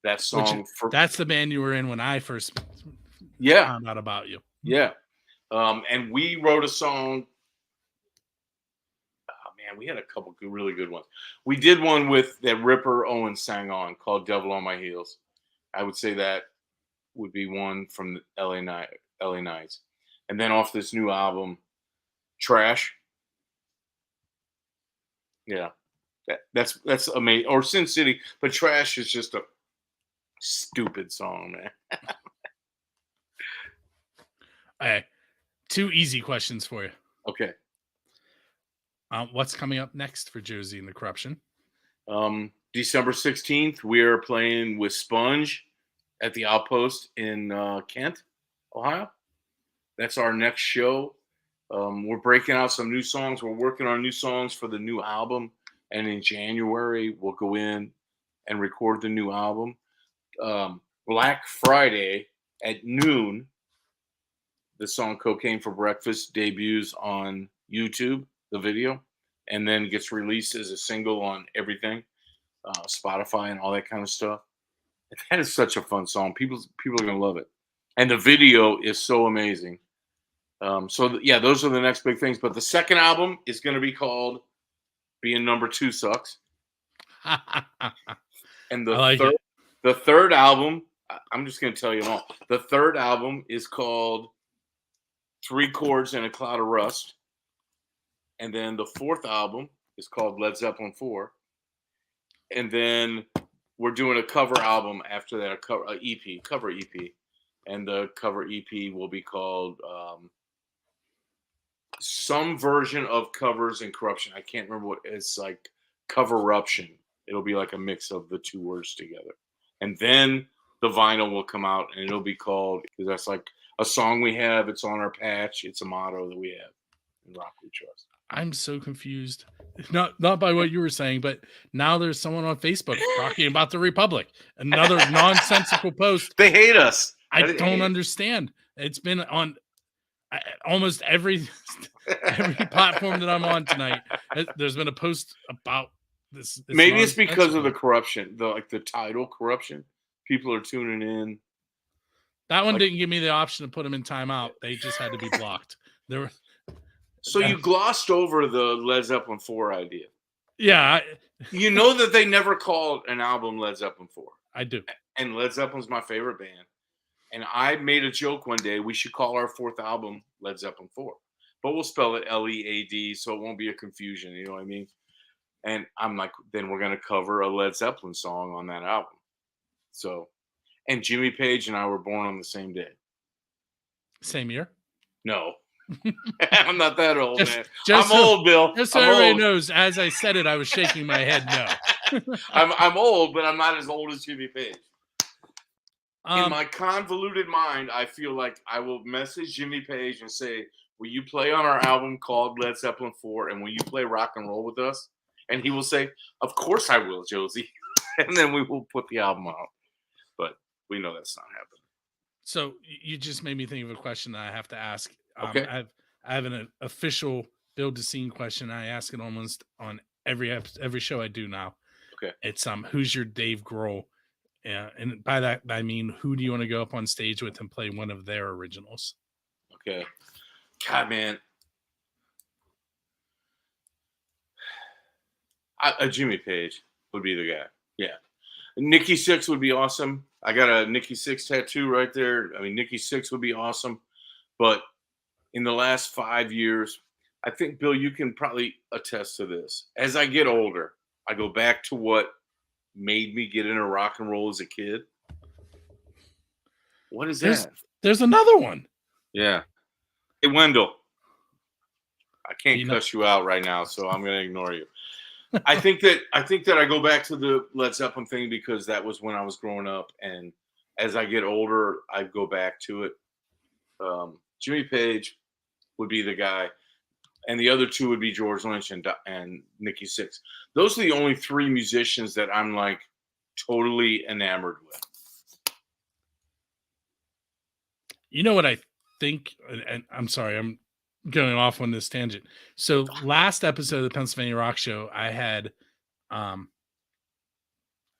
that song. That's the band you were in when I first found out about you. Yeah. And we wrote a song. Oh, man, we had a couple really good ones. We did one with that Ripper Owen sang on called Devil on My Heels. I would say that would be one from the LA Nights. And then off this new album, Trash. Yeah. That's amazing. Or Sin City, but Trash is just a stupid song, man. All right. 2 easy questions for you. Okay. What's coming up next for Josie and the Corruption? December 16th, we are playing with Sponge at the Outpost in Kent, Ohio. That's our next show. We're breaking out some new songs. We're working on new songs for the new album. And in January, we'll go in and record the new album. Black Friday at noon, the song Cocaine for Breakfast debuts on YouTube, the video, and then gets released as a single on everything, Spotify and all that kind of stuff. That is such a fun song. People are going to love it. And the video is so amazing. Those are the next big things. But the second album is going to be called Being Number 2 Sucks. And the third album, I'm just going to tell you all. The third album is called 3 Chords and a Cloud of Rust. And then the 4th album is called Led Zeppelin 4. And then we're doing a cover album after that, cover EP. And the cover EP will be called some version of Covers and Corruption. I can't remember what it's like. Coverruption. It'll be like a mix of the 2 words together. And then the vinyl will come out, and it'll be called, because that's like a song we have. It's on our patch. It's a motto that we have in Rock We Trust. I'm so confused. Not by what you were saying, but now there's someone on Facebook talking about the Republic. Another nonsensical post. They hate us. I don't understand. It's been on almost every platform that I'm on tonight. There's been a post about this. Maybe it's because of the corruption, the title Corruption. People are tuning in. That one didn't give me the option to put them in timeout. They just had to be blocked. So you glossed over the Led Zeppelin 4 idea. Yeah. You know that they never called an album Led Zeppelin 4. I do. And Led Zeppelin's my favorite band. And I made a joke one day, we should call our 4th album Led Zeppelin 4. But we'll spell it Lead, so it won't be a confusion, you know what I mean? And I'm like, then we're going to cover a Led Zeppelin song on that album. So, and Jimmy Page and I were born on the same day. Same year? No. I'm not that old, man. Just I'm old, Bill. Just so I'm everybody old. knows, as I said it, I was shaking my head no. I'm old, but I'm not as old as Jimmy Page. In Um, my convoluted mind, I feel like I will message Jimmy Page and say, will you play on our album called Led Zeppelin 4, and will you play rock and roll with us? And he will say, of course I will, Josie. And then we will put the album out. But we know that's not happening. so you just made me think of a question that I have to ask. Okay. I have an official build to scene question. I ask it almost on every show I do now. Okay. It's who's your Dave Grohl? And by that I mean, who do you want to go up on stage with and play one of their originals? Okay. God, man. Jimmy Page would be the guy. Yeah. Nikki Sixx would be awesome. I got a Nikki Sixx tattoo right there. I mean, Nikki Sixx would be awesome. But in the last 5 years, I think, Bill, you can probably attest to this. As I get older, I go back to what made me get into rock and roll as a kid. What is that? There's another one. Yeah. Hey, Wendell. I can't cuss you out right now, so I'm going to ignore you. I think that I go back to the Led Zeppelin thing because that was when I was growing up, and as I get older, I go back to it. Jimmy Page would be the guy, and the other two would be George Lynch and Nikki Sixx. Those are the only three musicians that I'm like totally enamored with. You know what I think, and I'm sorry, I'm going off on this tangent. So last episode of the Pennsylvania Rock Show, I had, I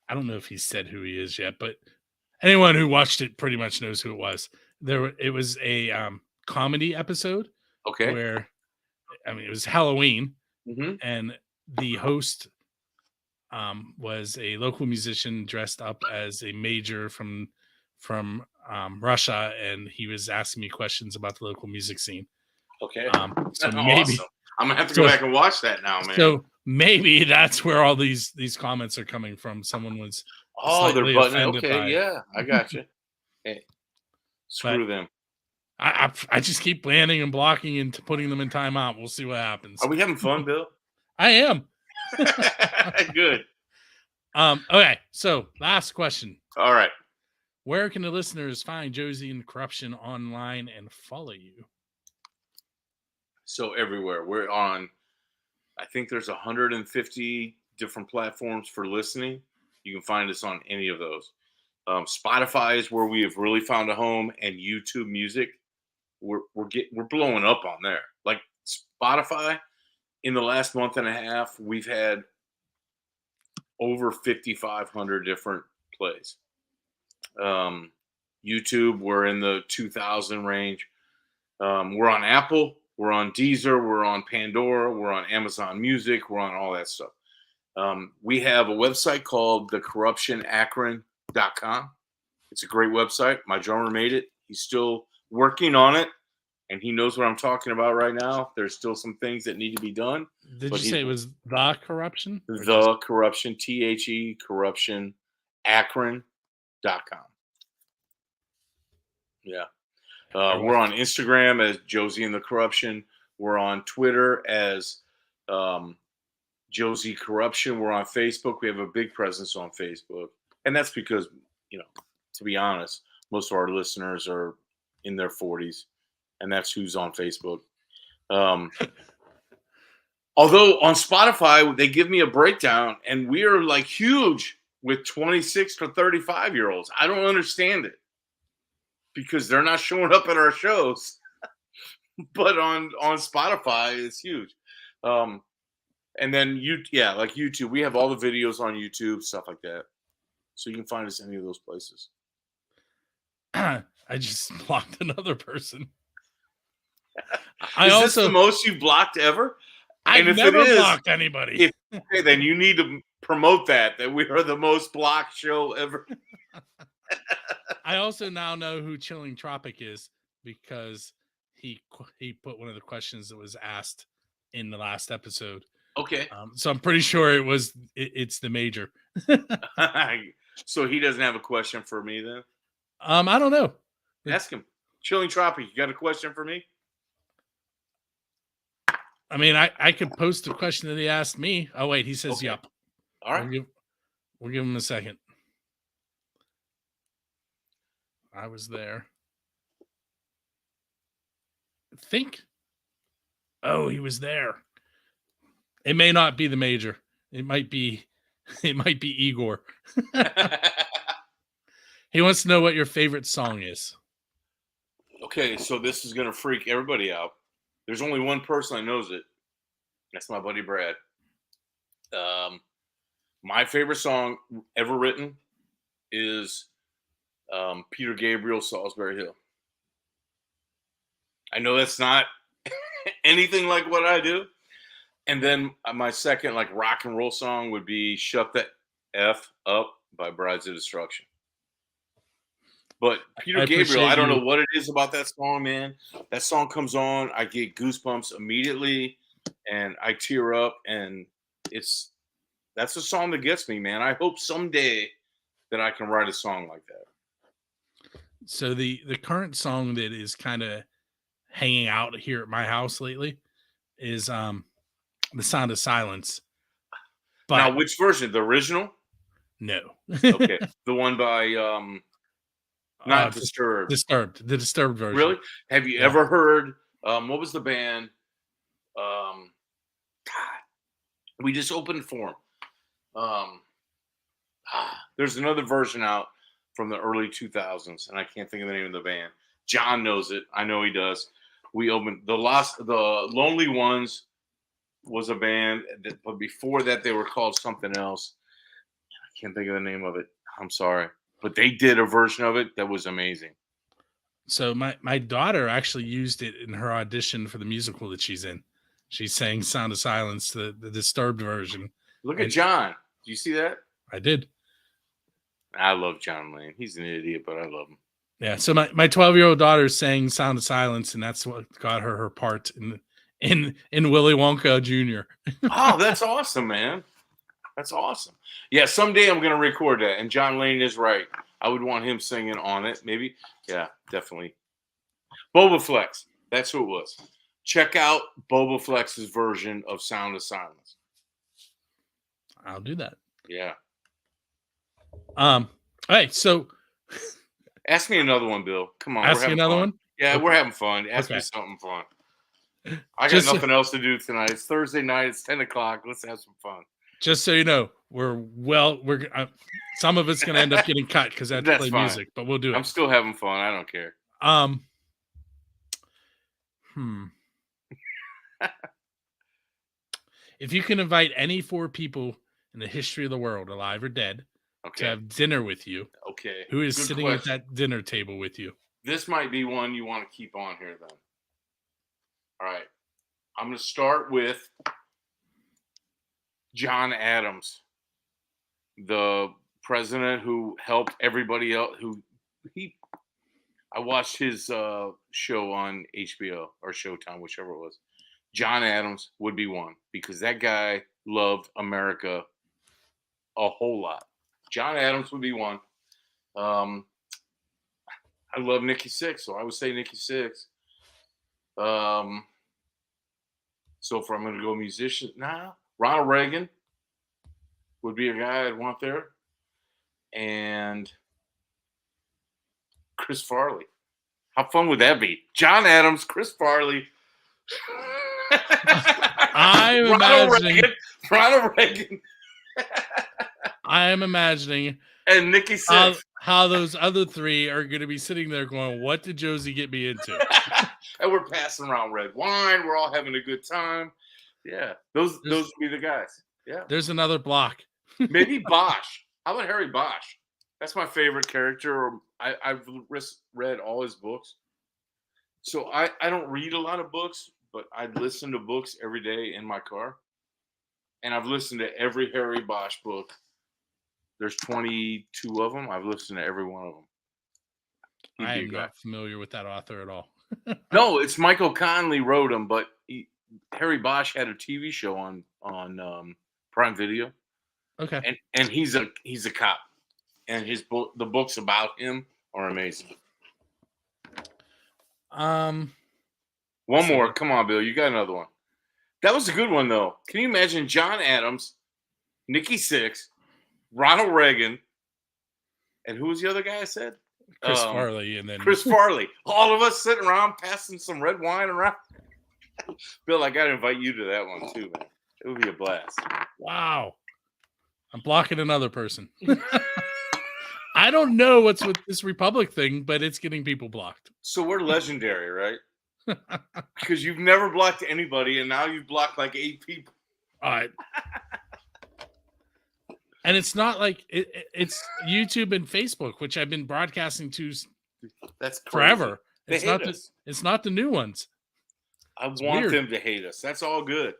don't know if he said who he is yet, but anyone who watched it pretty much knows who it was. It was a comedy episode. Okay. Where, I mean, it was Halloween, and the host was a local musician dressed up as a major from Russia, and he was asking me questions about the local music scene. Okay. So That's maybe awesome. I'm gonna have to go back and watch that now, man. So maybe that's where all these comments are coming from. Someone was they're butting. Okay, yeah, I got you. Hey, screw them. I just keep banning and blocking and putting them in timeout. We'll see what happens. Are we having fun, Bill? I am. Good. Okay, so last question. All right. Where can the listeners find Josie and Corruption online and follow you? So everywhere. We're on, I think there's 150 different platforms for listening. You can find us on any of those. Spotify is where we have really found a home, and YouTube Music. We're blowing up on there. Like Spotify, in the last month and a half, we've had over 5,500 different plays. YouTube, we're in the 2,000 range. We're on Apple, we're on Deezer, we're on Pandora, we're on Amazon Music, we're on all that stuff. We have a website called thecorruptionakron.com. It's a great website. My drummer made it. He's still working on it, and he knows what I'm talking about right now. There's still some things that need to be done. Did you say it was The Corruption? The Corruption, THE Corruption, Akron.com. Yeah. We're on Instagram as Josie and the Corruption. We're on Twitter as Josie Corruption. We're on Facebook. We have a big presence on Facebook. And that's because, to be honest, most of our listeners are in their 40s. And that's who's on Facebook. Although on Spotify, they give me a breakdown, and we are like huge with 26 to 35-year-olds. I don't understand it because they're not showing up at our shows. But on Spotify, it's huge. And then, like YouTube. We have all the videos on YouTube, stuff like that. So you can find us any of those places. I just blocked another person. Is this the most you've blocked ever? I've never blocked anybody. Okay, then you need to promote that we are the most blocked show ever. I also now know who Chilling Tropic is because he put one of the questions that was asked in the last episode. Okay. So I'm pretty sure it's the major. So he doesn't have a question for me then? I don't know. Ask him. Chilling Tropic, you got a question for me? I mean, I could post the question that he asked me. Oh wait, he says Okay. yup. All right. We'll give him a second. I was there. I think. Oh, he was there. It may not be the major. It might be Igor. He wants to know what your favorite song is. Okay, so this is gonna freak everybody out. There's only one person that knows it. That's my buddy Brad. My favorite song ever written is Peter Gabriel's Salisbury Hill. I know that's not anything like what I do. And then my second like rock and roll song would be Shut the F Up by Brides of Destruction. But Peter Gabriel, I don't know what it is about that song, man. That song comes on, I get goosebumps immediately and I tear up, and that's a song that gets me, man. I hope someday that I can write a song like that. So the current song that is kind of hanging out here at my house lately is The Sound of Silence. But now, which version? The original? No. Okay. The one by not Disturbed. The Disturbed version. Really? Have you ever heard what was the band? We just opened for them. There's another version out from the early 2000s, and I can't think of the name of the band. John knows it. I know he does. We opened the Lonely Ones was a band, but before that they were called something else. I can't think of the name of it. I'm sorry, but they did a version of it that was amazing. So my daughter actually used it in her audition for the musical that she's in. She sang "Sound of Silence," the Disturbed version. Look at John. Do you see that? I did. I love John Lane. He's an idiot, but I love him. Yeah. So my 12-year-old daughter sang "Sound of Silence," and that's what got her part in Willy Wonka Jr. Oh, that's awesome, man. That's awesome. Yeah, someday I'm going to record that. And John Lane is right. I would want him singing on it. Maybe. Yeah, definitely. Boba Flex. That's who it was. Check out Boba Flex's version of Sound of Silence. I'll do that. Yeah. All right. So ask me another one, Bill. Come on. Ask me another one? Yeah, okay. We're having fun. Ask me something fun. I got nothing else to do tonight. It's Thursday night. It's 10 o'clock. Let's have some fun. Just so you know, some of it's going to end up getting cut because I have to play fine. Music, but we'll do it. I'm still having fun. I don't care. If you can invite any 4 people in the history of the world, alive or dead, to have dinner with you, who is sitting at that dinner table with you? This might be one you want to keep on here, then. All right. I'm going to start with John Adams, the president who helped everybody else. I watched his show on HBO or Showtime, whichever it was. John Adams would be one because that guy loved America a whole lot. John Adams would be one. I love Nikki Sixx, so I would say Nikki Sixx. So if I'm going to go musician, Ronald Reagan would be a guy I'd want there. And Chris Farley. How fun would that be? John Adams, Chris Farley. Ronald Reagan. I am imagining and Nikki Sixx. How those other 3 are going to be sitting there going, "What did Josie get me into?" And we're passing around red wine. We're all having a good time. Yeah, those would be the guys. Yeah. There's another block. Maybe Bosch. How about Harry Bosch? That's my favorite character. I've read all his books. So I don't read a lot of books, but I listen to books every day in my car. And I've listened to every Harry Bosch book. There's 22 of them. I've listened to every one of them. I am not familiar with that author at all. No, it's Michael Conley wrote them, but Harry Bosch had a TV show on Prime Video. Okay. And he's a cop. And the books about him are amazing. One more. Come on, Bill. You got another one. That was a good one, though. Can you imagine John Adams, Nikki Sixx, Ronald Reagan, and who was the other guy I said? Chris Farley, and then Chris Farley. All of us sitting around passing some red wine around. Bill, I got to invite you to that one, too, man. It would be a blast. Wow. I'm blocking another person. I don't know what's with this Republic thing, but it's getting people blocked. So we're legendary, right? Because you've never blocked anybody, and now you've blocked like 8 people. All right. And it's not like it's YouTube and Facebook, which I've been broadcasting to That's crazy. forever. They It's hate not us. it's not the new ones. I It's want weird. them to hate us. That's all good.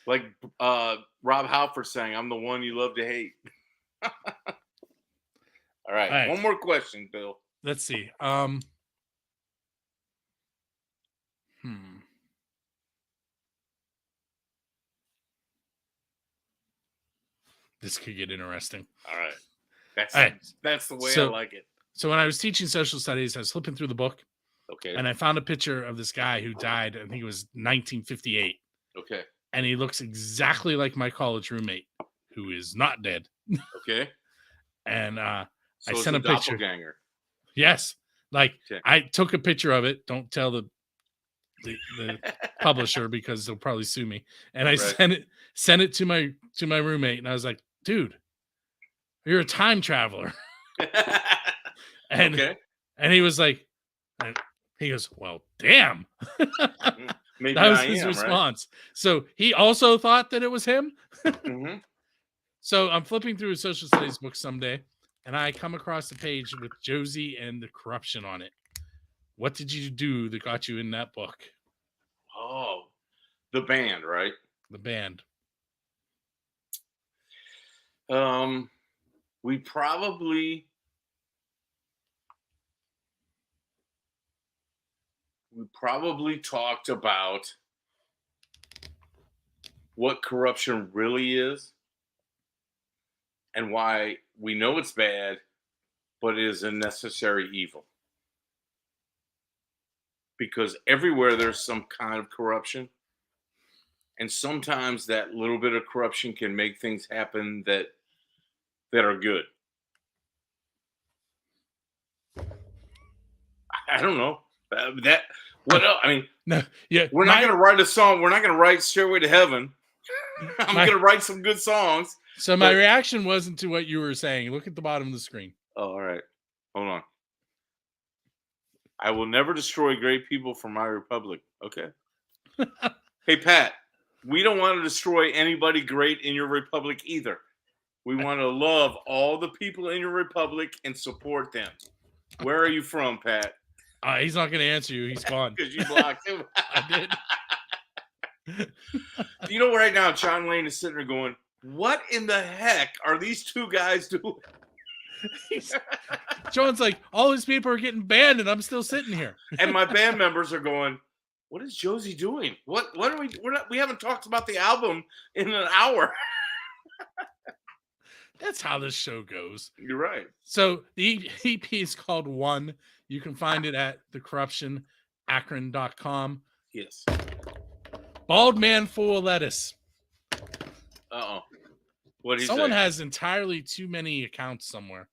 Like Rob Halford saying, "I'm the one you love to hate." All right. One more question, Bill. Let's see. This could get interesting. All right. That's the way I like it. So when I was teaching social studies, I was flipping through the book. Okay. And I found a picture of this guy who died, I think it was 1958. Okay. And he looks exactly like my college roommate, who is not dead. Okay. And so I sent a picture. Doppelganger. Yes. Like, okay. I took a picture of it. Don't tell the publisher because they'll probably sue me. And I sent it to my roommate, and I was like, "Dude, you're a time traveler." and he was like, he goes, "Well, damn." Maybe that was his response. Right? So he also thought that it was him. Mm-hmm. So I'm flipping through a social studies book someday, and I come across a page with Josie and the corruption on it. What did you do that got you in that book? Oh, the band, right? The band. We probably talked about what corruption really is and why we know it's bad, but it is a necessary evil. Because everywhere there's some kind of corruption, and sometimes that little bit of corruption can make things happen that are good. I don't know. What else? I mean, no, yeah, we're not going to write a song. We're not going to write Stairway to Heaven. I'm going to write some good songs. So my reaction wasn't to what you were saying. Look at the bottom of the screen. Oh, all right. Hold on. I will never destroy great people for my republic. Okay. Hey, Pat, we don't want to destroy anybody great in your republic either. We want to love all the people in your republic and support them. Where are you from, Pat? He's not going to answer you. He's gone. Because you blocked him. I did. You know, right now, John Lane is sitting there going, what in the heck are these two guys doing? John's like, all these people are getting banned and I'm still sitting here. And my band members are going, what is Josie doing? What are we haven't talked about the album in an hour. That's how this show goes. You're right. So the EP is called One. You can find it at thecorruptionakron.com. Yes. Bald man full of lettuce. Uh-oh. What did he Someone say? has entirely too many accounts somewhere.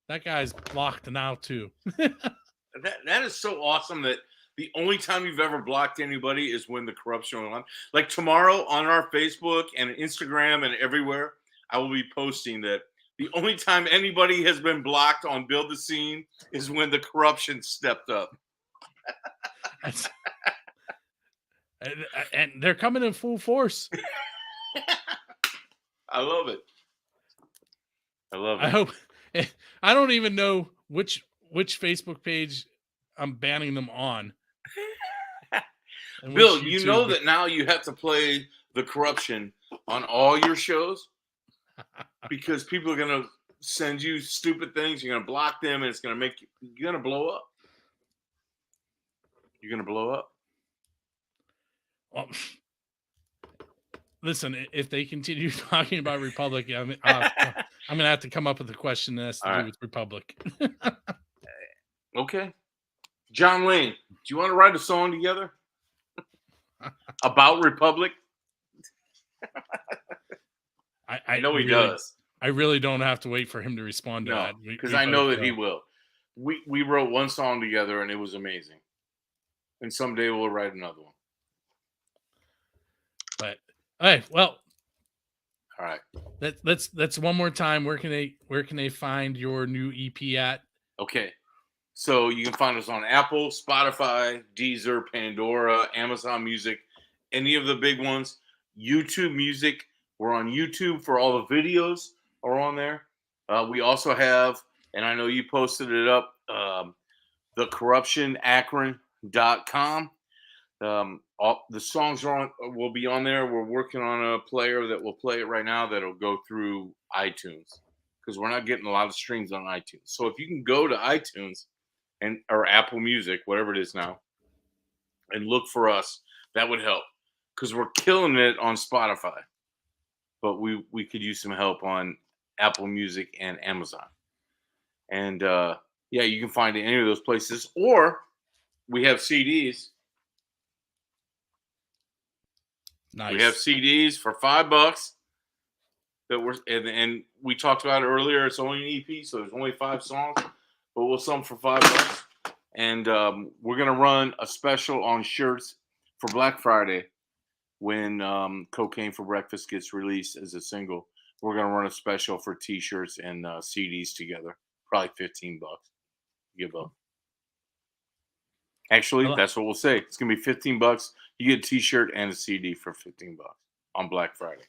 That guy's blocked now too. That is so awesome that the only time you've ever blocked anybody is when the corruption went on. Like tomorrow on our Facebook and Instagram and everywhere, I will be posting that the only time anybody has been blocked on Build the Scene is when the corruption stepped up. And they're coming in full force. I love it. I hope. I don't even know which Facebook page I'm banning them on. Bill, you know that now you have to play the corruption on all your shows because people are going to send you stupid things. You're going to block them, and it's going to make you're going to blow up. You're going to blow up. Well, listen, if they continue talking about Republic, I'm going to have to come up with a question that has to do with Republic. Okay. John Lane, do you want to write a song together about Republic? I know he does. I really don't have to wait for him to respond to that. Because I know that he will. We wrote one song together and it was amazing. And someday we'll write another one. But hey, well, all right. Let's one more time. Where can they find your new EP at? Okay. So you can find us on Apple, Spotify, Deezer, Pandora, Amazon Music, any of the big ones. YouTube Music. We're on YouTube for all the videos are on there. We also have, and I know you posted it up, thecorruptionakron.com. All the songs will be on there. We're working on a player that will play it right now that'll go through iTunes because we're not getting a lot of streams on iTunes. So if you can go to iTunes or Apple Music, whatever it is now, and look for us, that would help because we're killing it on Spotify. But we could use some help on Apple Music and Amazon. And you can find it in any of those places. Or we have CDs. Nice. We have CDs for $5 that and we talked about it earlier. It's only an EP, so there's only 5 songs, but we'll sell them for $5. And we're gonna run a special on shirts for Black Friday when Cocaine for Breakfast gets released as a single. We're gonna run a special for T-shirts and CDs together, probably $15. Give up. Actually, that's what we'll say. It's gonna be $15. You get a T-shirt and a CD for $15 on Black Friday.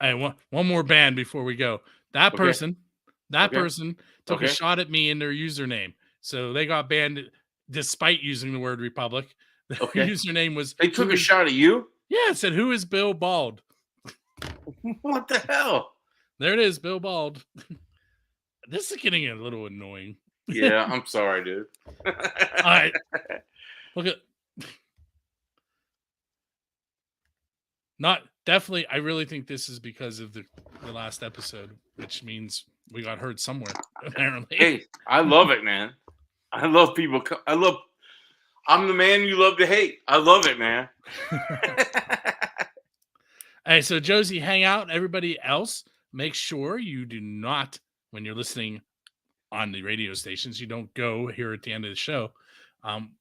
Hey, one more band before we go. That person took a shot at me in their username, so they got banned despite using the word Republic. The username was they took a shot at you. Yeah, it said, "Who is Bill Bald?" What the hell? There it is, Bill Bald. This is getting a little annoying. Yeah, I'm sorry, dude. All right. Look at definitely. I really think this is because of the last episode, which means we got heard somewhere. Apparently. Hey, I love it, man. I love people. I'm the man you love to hate. I love it, man. Hey, so Josie, hang out. Everybody else, make sure you do not, when you're listening on the radio stations, you don't go here at the end of the show.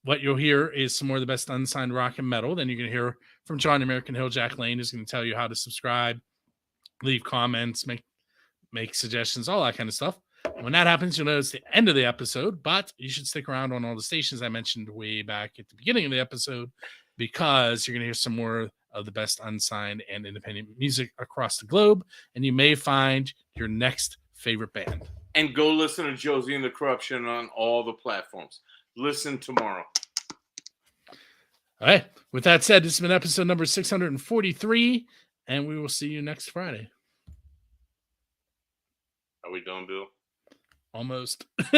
What you'll hear is some more of the best unsigned rock and metal. Then you're going to hear from John American Hill. Jack Lane is going to tell you how to subscribe, leave comments, make suggestions, all that kind of stuff. And when that happens, you'll know it's the end of the episode, but you should stick around on all the stations I mentioned way back at the beginning of the episode because you're going to hear some more of the best unsigned and independent music across the globe, and you may find your next favorite band. And go listen to Josie and the Corruption on all the platforms. Listen tomorrow. All right. With that said, this has been episode number 643, and we will see you next Friday. Are we done, Bill? Almost.